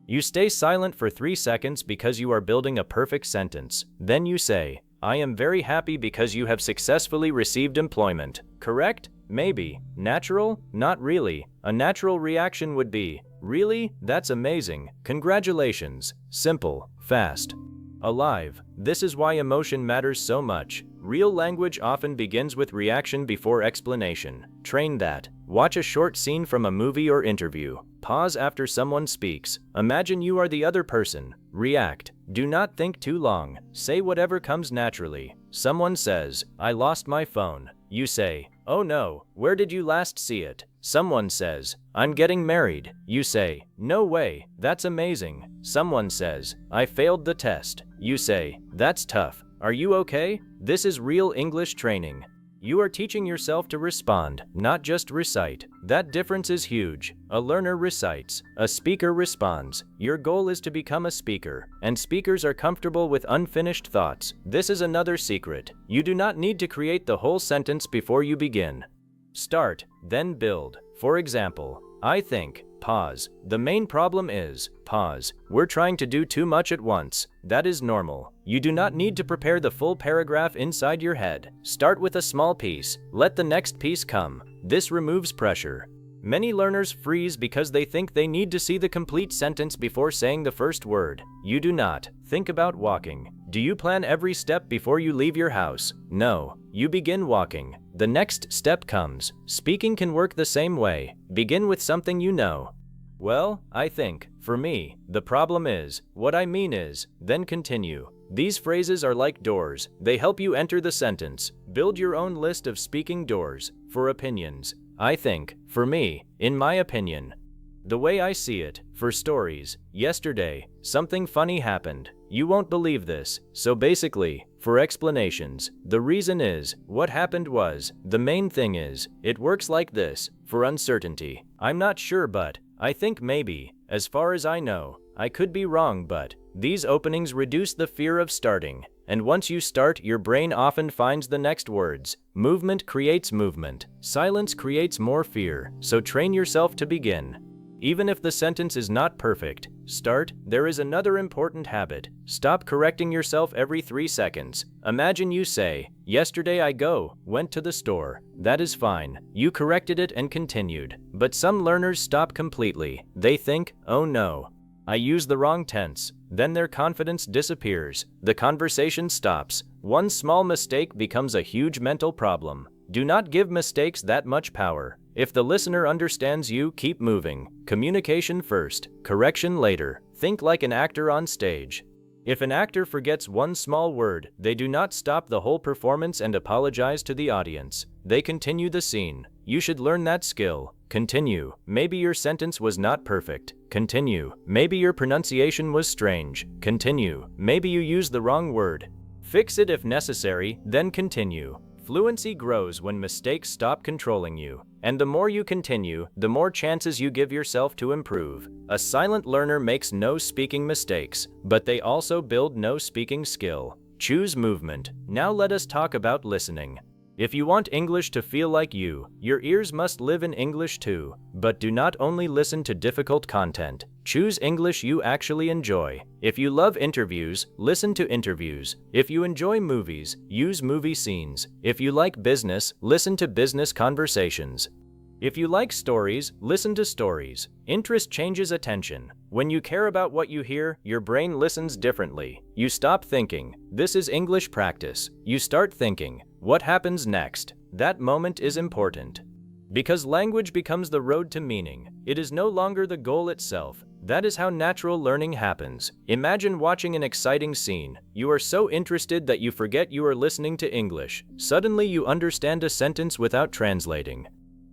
You stay silent for 3 seconds because you are building a perfect sentence. Then you say, "I am very happy because you have successfully received employment." Correct? Maybe. Natural? Not really. A natural reaction would be, "Really? That's amazing. Congratulations." Simple. Fast. Alive. This is why emotion matters so much. Real language often begins with reaction before explanation. Train that. Watch a short scene from a movie or interview. Pause after someone speaks. Imagine you are the other person. React. Do not think too long. Say whatever comes naturally. Someone says, "I lost my phone." You say, "Oh no, where did you last see it?" Someone says, "I'm getting married." You say, "No way, that's amazing." Someone says, "I failed the test." You say, "That's tough. Are you okay?" This is real English training. You are teaching yourself to respond, not just recite. That difference is huge. A learner recites. A speaker responds. Your goal is to become a speaker, and speakers are comfortable with unfinished thoughts. This is another secret. You do not need to create the whole sentence before you begin. Start, then build. For example, I think, pause. The main problem is, pause. We're trying to do too much at once. That is normal. You do not need to prepare the full paragraph inside your head. Start with a small piece. Let the next piece come. This removes pressure. Many learners freeze because they think they need to see the complete sentence before saying the first word. You do not. Think about walking. Do you plan every step before you leave your house? No. You begin walking. The next step comes. Speaking can work the same way. Begin with something you know. Well, I think, for me, the problem is, what I mean is, then continue. These phrases are like doors. They help you enter the sentence. Build your own list of speaking doors. For opinions. I think, for me, in my opinion. The way I see it, for stories. Yesterday, something funny happened. You won't believe this. So basically, for explanations, the reason is, what happened was, the main thing is, it works like this. For uncertainty, I'm not sure, but I think maybe. As far as I know, I could be wrong, but these openings reduce the fear of starting. And once you start, your brain often finds the next words. Movement creates movement. Silence creates more fear. So train yourself to begin. Even if the sentence is not perfect, start. There is another important habit. Stop correcting yourself every 3 seconds. Imagine you say, "Yesterday I went to the store." That is fine. You corrected it and continued. But some learners stop completely. They think, "Oh no, I used the wrong tense." Then their confidence disappears. The conversation stops. One small mistake becomes a huge mental problem. Do not give mistakes that much power. If the listener understands you, keep moving. Communication first, correction later. Think like an actor on stage. If an actor forgets one small word, they do not stop the whole performance and apologize to the audience. They continue the scene. You should learn that skill. Continue. Maybe your sentence was not perfect. Continue. Maybe your pronunciation was strange. Continue. Maybe you used the wrong word. Fix it if necessary, then continue. Fluency grows when mistakes stop controlling you. And the more you continue, the more chances you give yourself to improve. A silent learner makes no speaking mistakes, but they also build no speaking skill. Choose movement. Now let us talk about listening. If you want English to feel like you, your ears must live in English too. But do not only listen to difficult content. Choose English you actually enjoy. If you love interviews, listen to interviews. If you enjoy movies, use movie scenes. If you like business, listen to business conversations. If you like stories, listen to stories. Interest changes attention. When you care about what you hear, your brain listens differently. You stop thinking, "This is English practice." You start thinking, "What happens next?" That moment is important. Because language becomes the road to meaning. It is no longer the goal itself. That is how natural learning happens. Imagine watching an exciting scene. You are so interested that you forget you are listening to English. Suddenly you understand a sentence without translating.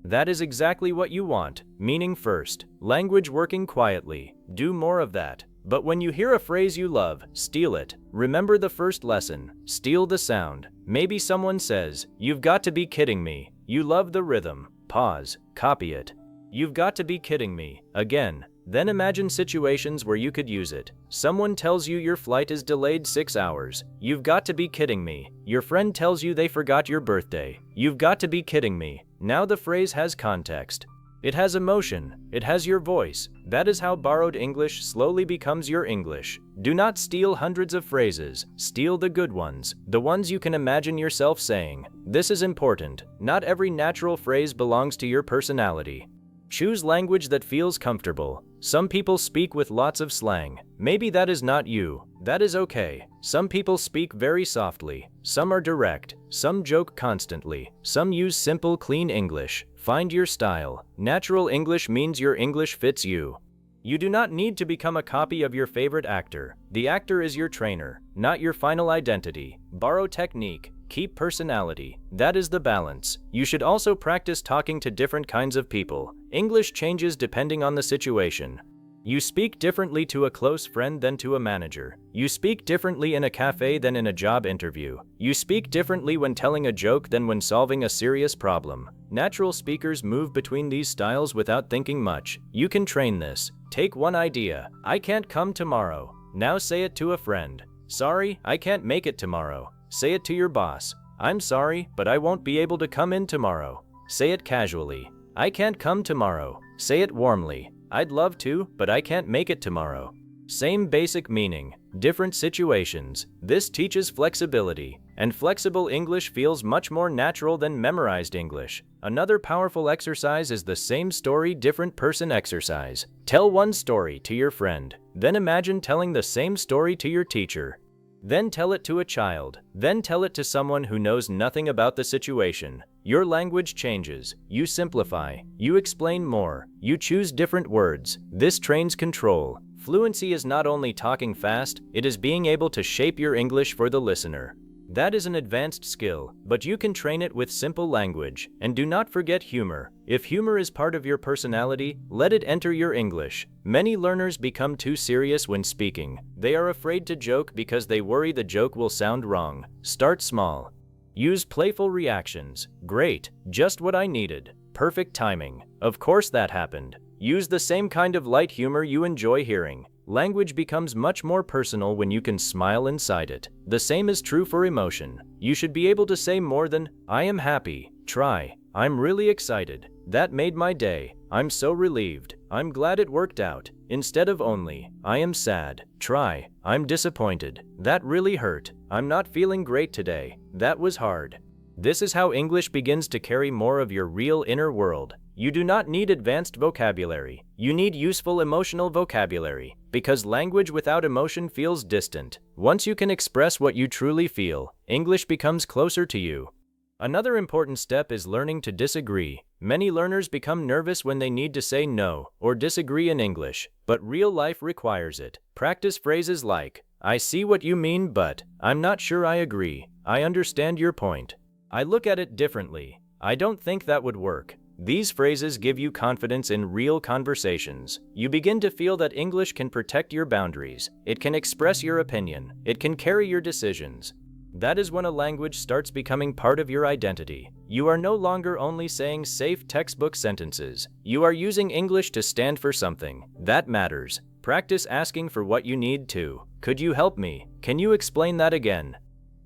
That is exactly what you want. Meaning first. Language working quietly. Do more of that. But when you hear a phrase you love, steal it. Remember the first lesson. Steal the sound. Maybe someone says, "You've got to be kidding me." You love the rhythm. Pause. Copy it. "You've got to be kidding me." Again. Then imagine situations where you could use it. Someone tells you your flight is delayed 6 hours. "You've got to be kidding me." Your friend tells you they forgot your birthday. "You've got to be kidding me." Now the phrase has context. It has emotion. It has your voice. That is how borrowed English slowly becomes your English. Do not steal hundreds of phrases. Steal the good ones, the ones you can imagine yourself saying. This is important. Not every natural phrase belongs to your personality. Choose language that feels comfortable. Some people speak with lots of slang. Maybe that is not you. That is okay. Some people speak very softly. Some are direct. Some joke constantly. Some use simple, clean English. Find your style. Natural English means your English fits you. You do not need to become a copy of your favorite actor. The actor is your trainer, not your final identity. Borrow technique. Keep personality. That is the balance. You should also practice talking to different kinds of people. English changes depending on the situation. You speak differently to a close friend than to a manager. You speak differently in a cafe than in a job interview. You speak differently when telling a joke than when solving a serious problem. Natural speakers move between these styles without thinking much. You can train this. Take one idea. "I can't come tomorrow." Now say it to a friend. "Sorry, I can't make it tomorrow." Say it to your boss. "I'm sorry, but I won't be able to come in tomorrow." Say it casually. "I can't come tomorrow." Say it warmly. "I'd love to, but I can't make it tomorrow." Same basic meaning, different situations. This teaches flexibility, and flexible English feels much more natural than memorized English. Another powerful exercise is the same story, different person exercise. Tell one story to your friend, then imagine telling the same story to your teacher. Then tell it to a child. Then tell it to someone who knows nothing about the situation. Your language changes. You simplify. You explain more. You choose different words. This trains control. Fluency is not only talking fast, it is being able to shape your English for the listener. That is an advanced skill, but you can train it with simple language. And do not forget humor. If humor is part of your personality, let it enter your English. Many learners become too serious when speaking. They are afraid to joke because they worry the joke will sound wrong. Start small. Use playful reactions. "Great, just what I needed. Perfect timing. Of course that happened." Use the same kind of light humor you enjoy hearing. Language becomes much more personal when you can smile inside it. The same is true for emotion. You should be able to say more than, "I am happy." Try, "I'm really excited. That made my day. I'm so relieved. I'm glad it worked out." Instead of only, "I am sad." Try, "I'm disappointed. That really hurt. I'm not feeling great today. That was hard." This is how English begins to carry more of your real inner world. You do not need advanced vocabulary. You need useful emotional vocabulary, because language without emotion feels distant. Once you can express what you truly feel, English becomes closer to you. Another important step is learning to disagree. Many learners become nervous when they need to say no or disagree in English, but real life requires it. Practice phrases like, I see what you mean, but I'm not sure I agree. I understand your point. I look at it differently. I don't think that would work. These phrases give you confidence in real conversations. You begin to feel that English can protect your boundaries. It can express your opinion. It can carry your decisions. That is when a language starts becoming part of your identity. You are no longer only saying safe textbook sentences. You are using English to stand for something. That matters. Practice asking for what you need to. Could you help me? Can you explain that again?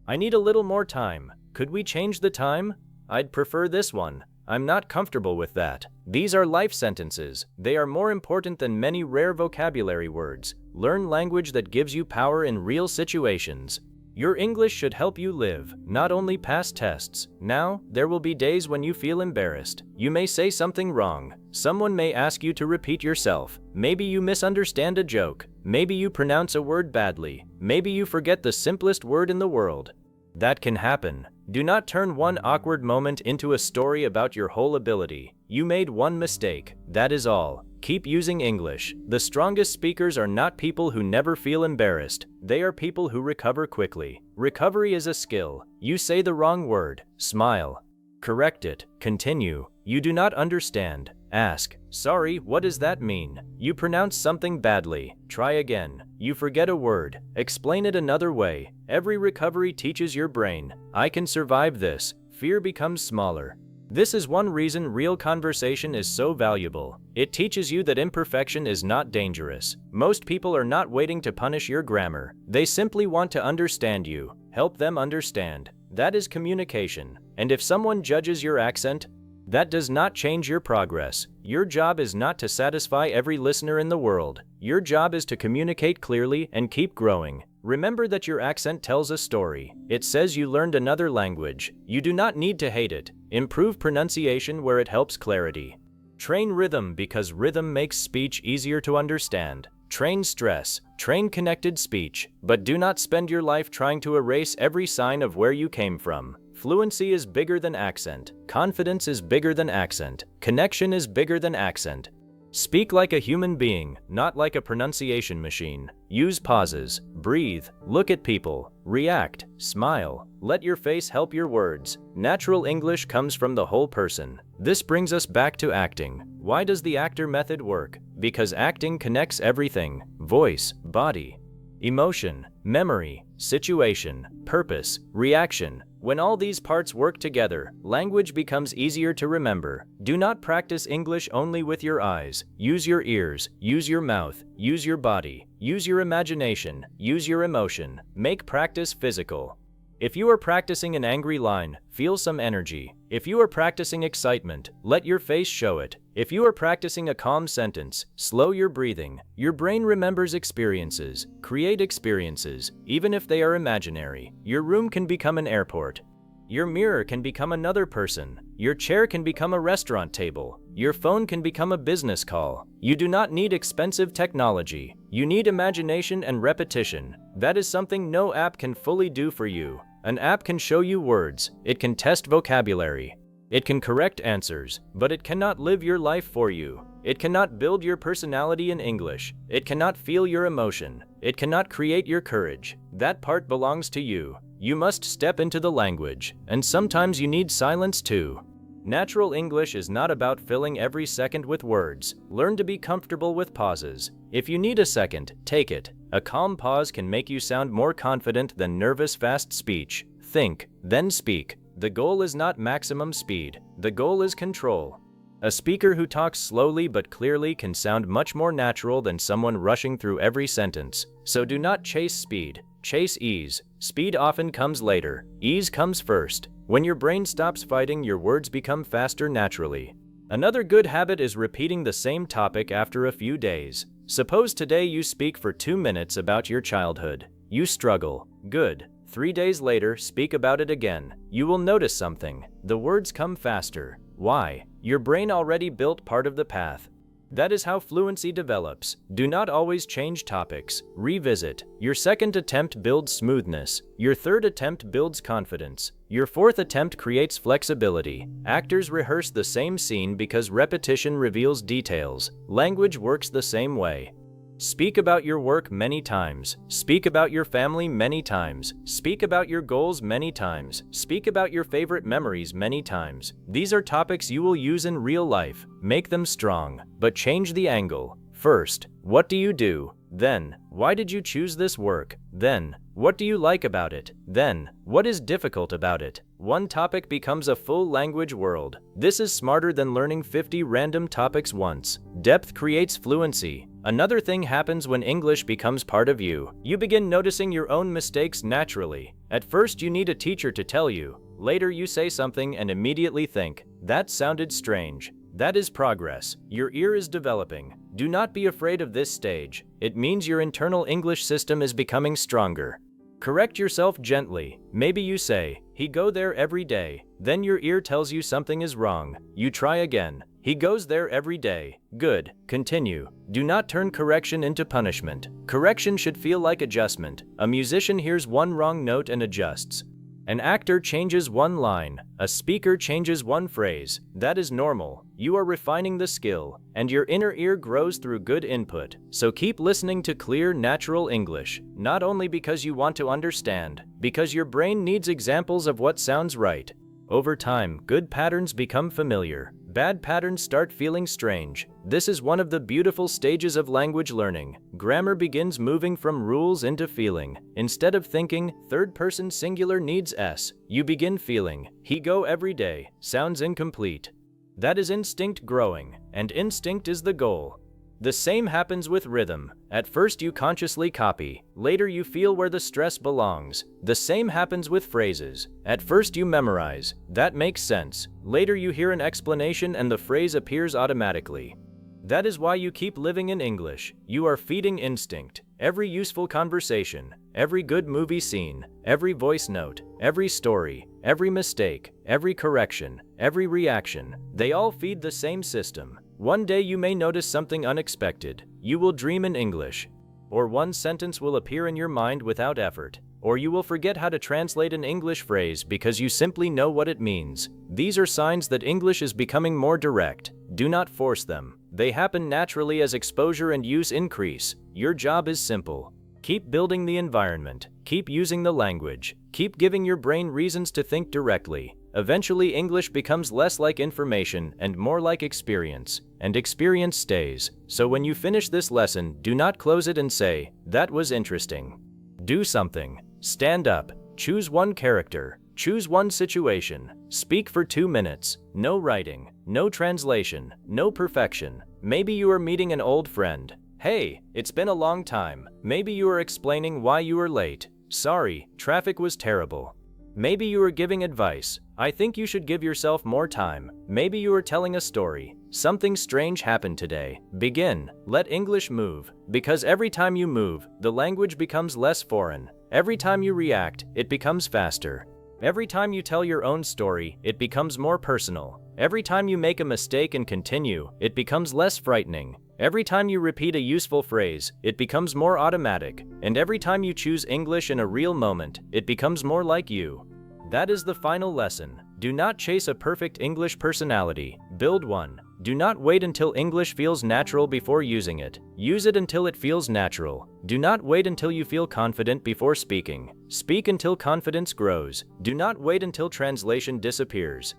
I need a little more time. Could we change the time? I'd prefer this one. I'm not comfortable with that. These are life sentences. They are more important than many rare vocabulary words. Learn language that gives you power in real situations. Your English should help you live, not only pass tests. Now, there will be days when you feel embarrassed. You may say something wrong. Someone may ask you to repeat yourself. Maybe you misunderstand a joke. Maybe you pronounce a word badly. Maybe you forget the simplest word in the world. That can happen. Do not turn one awkward moment into a story about your whole ability. You made one mistake. That is all. Keep using English. The strongest speakers are not people who never feel embarrassed. They are people who recover quickly. Recovery is a skill. You say the wrong word. Smile. Correct it. Continue. You do not understand. Ask. Sorry, what does that mean? You pronounce something badly. Try again. You forget a word. Explain it another way. Every recovery teaches your brain, I can survive this. Fear becomes smaller. This is one reason real conversation is so valuable. It teaches you that imperfection is not dangerous. Most people are not waiting to punish your grammar. They simply want to understand you. Help them understand. That is communication. And if someone judges your accent, that does not change your progress. Your job is not to satisfy every listener in the world. Your job is to communicate clearly and keep growing. Remember that your accent tells a story. It says you learned another language. You do not need to hate it. Improve pronunciation where it helps clarity. Train rhythm because rhythm makes speech easier to understand. Train stress. Train connected speech. But do not spend your life trying to erase every sign of where you came from. Fluency is bigger than accent. Confidence is bigger than accent. Connection is bigger than accent. Speak like a human being, not like a pronunciation machine. Use pauses. Breathe. Look at people. React. Smile. Let your face help your words. Natural English comes from the whole person. This brings us back to acting. Why does the actor method work? Because acting connects everything: voice, body, emotion, memory, situation, purpose, reaction. When all these parts work together, language becomes easier to remember. Do not practice English only with your eyes. Use your ears, use your mouth, use your body, use your imagination, use your emotion. Make practice physical. If you are practicing an angry line, feel some energy. If you are practicing excitement, let your face show it. If you are practicing a calm sentence, slow your breathing. Your brain remembers experiences. Create experiences, even if they are imaginary. Your room can become an airport. Your mirror can become another person. Your chair can become a restaurant table. Your phone can become a business call. You do not need expensive technology. You need imagination and repetition. That is something no app can fully do for you. An app can show you words. It can test vocabulary. It can correct answers, but it cannot live your life for you. It cannot build your personality in English. It cannot feel your emotion. It cannot create your courage. That part belongs to you. You must step into the language, and sometimes you need silence too. Natural English is not about filling every second with words. Learn to be comfortable with pauses. If you need a second, take it. A calm pause can make you sound more confident than nervous fast speech. Think, then speak. The goal is not maximum speed. The goal is control. A speaker who talks slowly but clearly can sound much more natural than someone rushing through every sentence. So do not chase speed. Chase ease. Speed often comes later. Ease comes first. When your brain stops fighting, your words become faster naturally. Another good habit is repeating the same topic after a few days. Suppose today you speak for 2 minutes about your childhood. You struggle. Good. 3 days later, speak about it again. You will notice something. The words come faster. Why? Your brain already built part of the path. That is how fluency develops. Do not always change topics. Revisit. Your second attempt builds smoothness. Your third attempt builds confidence. Your fourth attempt creates flexibility. Actors rehearse the same scene because repetition reveals details. Language works the same way. Speak about your work many times. Speak about your family many times. Speak about your goals many times. Speak about your favorite memories many times. These are topics you will use in real life. Make them strong, but change the angle. First, what do you do? Then, why did you choose this work? Then, what do you like about it? Then, what is difficult about it? One topic becomes a full language world. This is smarter than learning 50 random topics once. Depth creates fluency. Another thing happens when English becomes part of you. You begin noticing your own mistakes naturally. At first, you need a teacher to tell you. Later, you say something and immediately think, "That sounded strange." That is progress. Your ear is developing. Do not be afraid of this stage. It means your internal English system is becoming stronger. Correct yourself gently. Maybe you say, "He go there every day." Then your ear tells you something is wrong. You try again. "He goes there every day." Good. Continue. Do not turn correction into punishment. Correction should feel like adjustment. A musician hears one wrong note and adjusts. An actor changes one line. A speaker changes one phrase. That is normal. You are refining the skill, and your inner ear grows through good input. So keep listening to clear, natural English, not only because you want to understand, because your brain needs examples of what sounds right. Over time, good patterns become familiar. Bad patterns start feeling strange. This is one of the beautiful stages of language learning. Grammar begins moving from rules into feeling. Instead of thinking, third person singular needs S, you begin feeling, "He go every day," sounds incomplete. That is instinct growing, and instinct is the goal. The same happens with rhythm. At first you consciously copy, later you feel where the stress belongs. The same happens with phrases. At first you memorize, that makes sense. Later you hear an explanation and the phrase appears automatically. That is why you keep living in English. You are feeding instinct. Every useful conversation, every good movie scene, every voice note, every story, every mistake, every correction, every reaction, they all feed the same system. One day you may notice something unexpected. You will dream in English. Or one sentence will appear in your mind without effort. Or you will forget how to translate an English phrase because you simply know what it means. These are signs that English is becoming more direct. Do not force them. They happen naturally as exposure and use increase. Your job is simple. Keep building the environment. Keep using the language. Keep giving your brain reasons to think directly. Eventually, English becomes less like information and more like experience, and experience stays. So when you finish this lesson, do not close it and say, "That was interesting." Do something. Stand up. Choose one character. Choose one situation. Speak for 2 minutes. No writing, no translation, no perfection. Maybe you are meeting an old friend. "Hey, it's been a long time." Maybe you are explaining why you were late. "Sorry, traffic was terrible." Maybe you are giving advice. "I think you should give yourself more time." Maybe you are telling a story. "Something strange happened today." Begin. Let English move. Because every time you move, the language becomes less foreign. Every time you react, it becomes faster. Every time you tell your own story, it becomes more personal. Every time you make a mistake and continue, it becomes less frightening. Every time you repeat a useful phrase, it becomes more automatic. And every time you choose English in a real moment, it becomes more like you. That is the final lesson. Do not chase a perfect English personality. Build one. Do not wait until English feels natural before using it. Use it until it feels natural. Do not wait until you feel confident before speaking. Speak until confidence grows. Do not wait until translation disappears.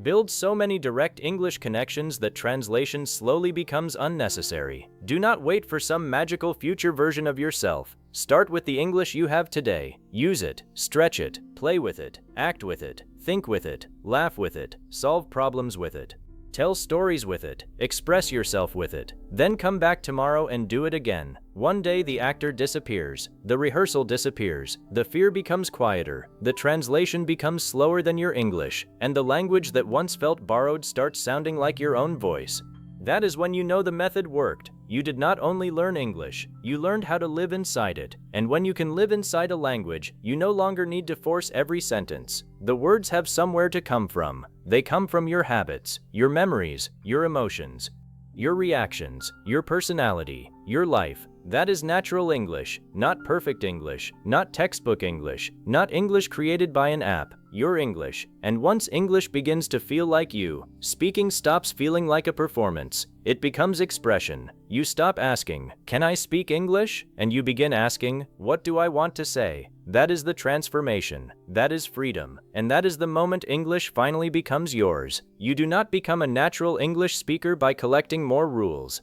Build so many direct English connections that translation slowly becomes unnecessary. Do not wait for some magical future version of yourself. Start with the English you have today. Use it, stretch it, play with it, act with it, think with it, laugh with it, solve problems with it. Tell stories with it, express yourself with it. Then come back tomorrow and do it again. One day the actor disappears, the rehearsal disappears, the fear becomes quieter, the translation becomes slower than your English, and the language that once felt borrowed starts sounding like your own voice. That is when you know the method worked. You did not only learn English, you learned how to live inside it. And when you can live inside a language, you no longer need to force every sentence. The words have somewhere to come from. They come from your habits, your memories, your emotions, your reactions, your personality, your life. That is natural English, not perfect English, not textbook English, not English created by an app. your English, and once English begins to feel like you, speaking stops feeling like a performance. It becomes expression. You stop asking, "Can I speak English?" and you begin asking, "What do I want to say?" That is the transformation. That is freedom. And that is the moment English finally becomes yours. You do not become a natural English speaker by collecting more rules.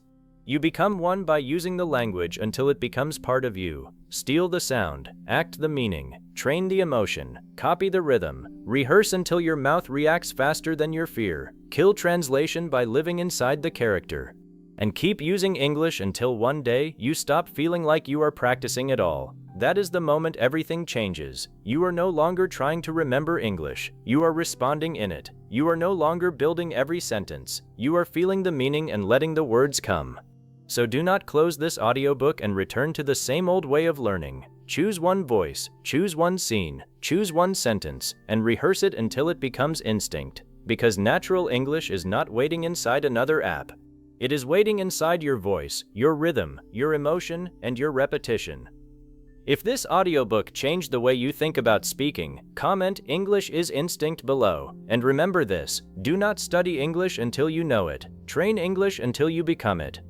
You become one by using the language until it becomes part of you. Steal the sound, act the meaning, train the emotion, copy the rhythm, rehearse until your mouth reacts faster than your fear, kill translation by living inside the character. And keep using English until one day you stop feeling like you are practicing at all. That is the moment everything changes. You are no longer trying to remember English. You are responding in it. You are no longer building every sentence. You are feeling the meaning and letting the words come. So do not close this audiobook and return to the same old way of learning. Choose one voice, choose one scene, choose one sentence, and rehearse it until it becomes instinct. Because natural English is not waiting inside another app. It is waiting inside your voice, your rhythm, your emotion, and your repetition. If this audiobook changed the way you think about speaking, comment "English is instinct" below. And remember this, do not study English until you know it. Train English until you become it.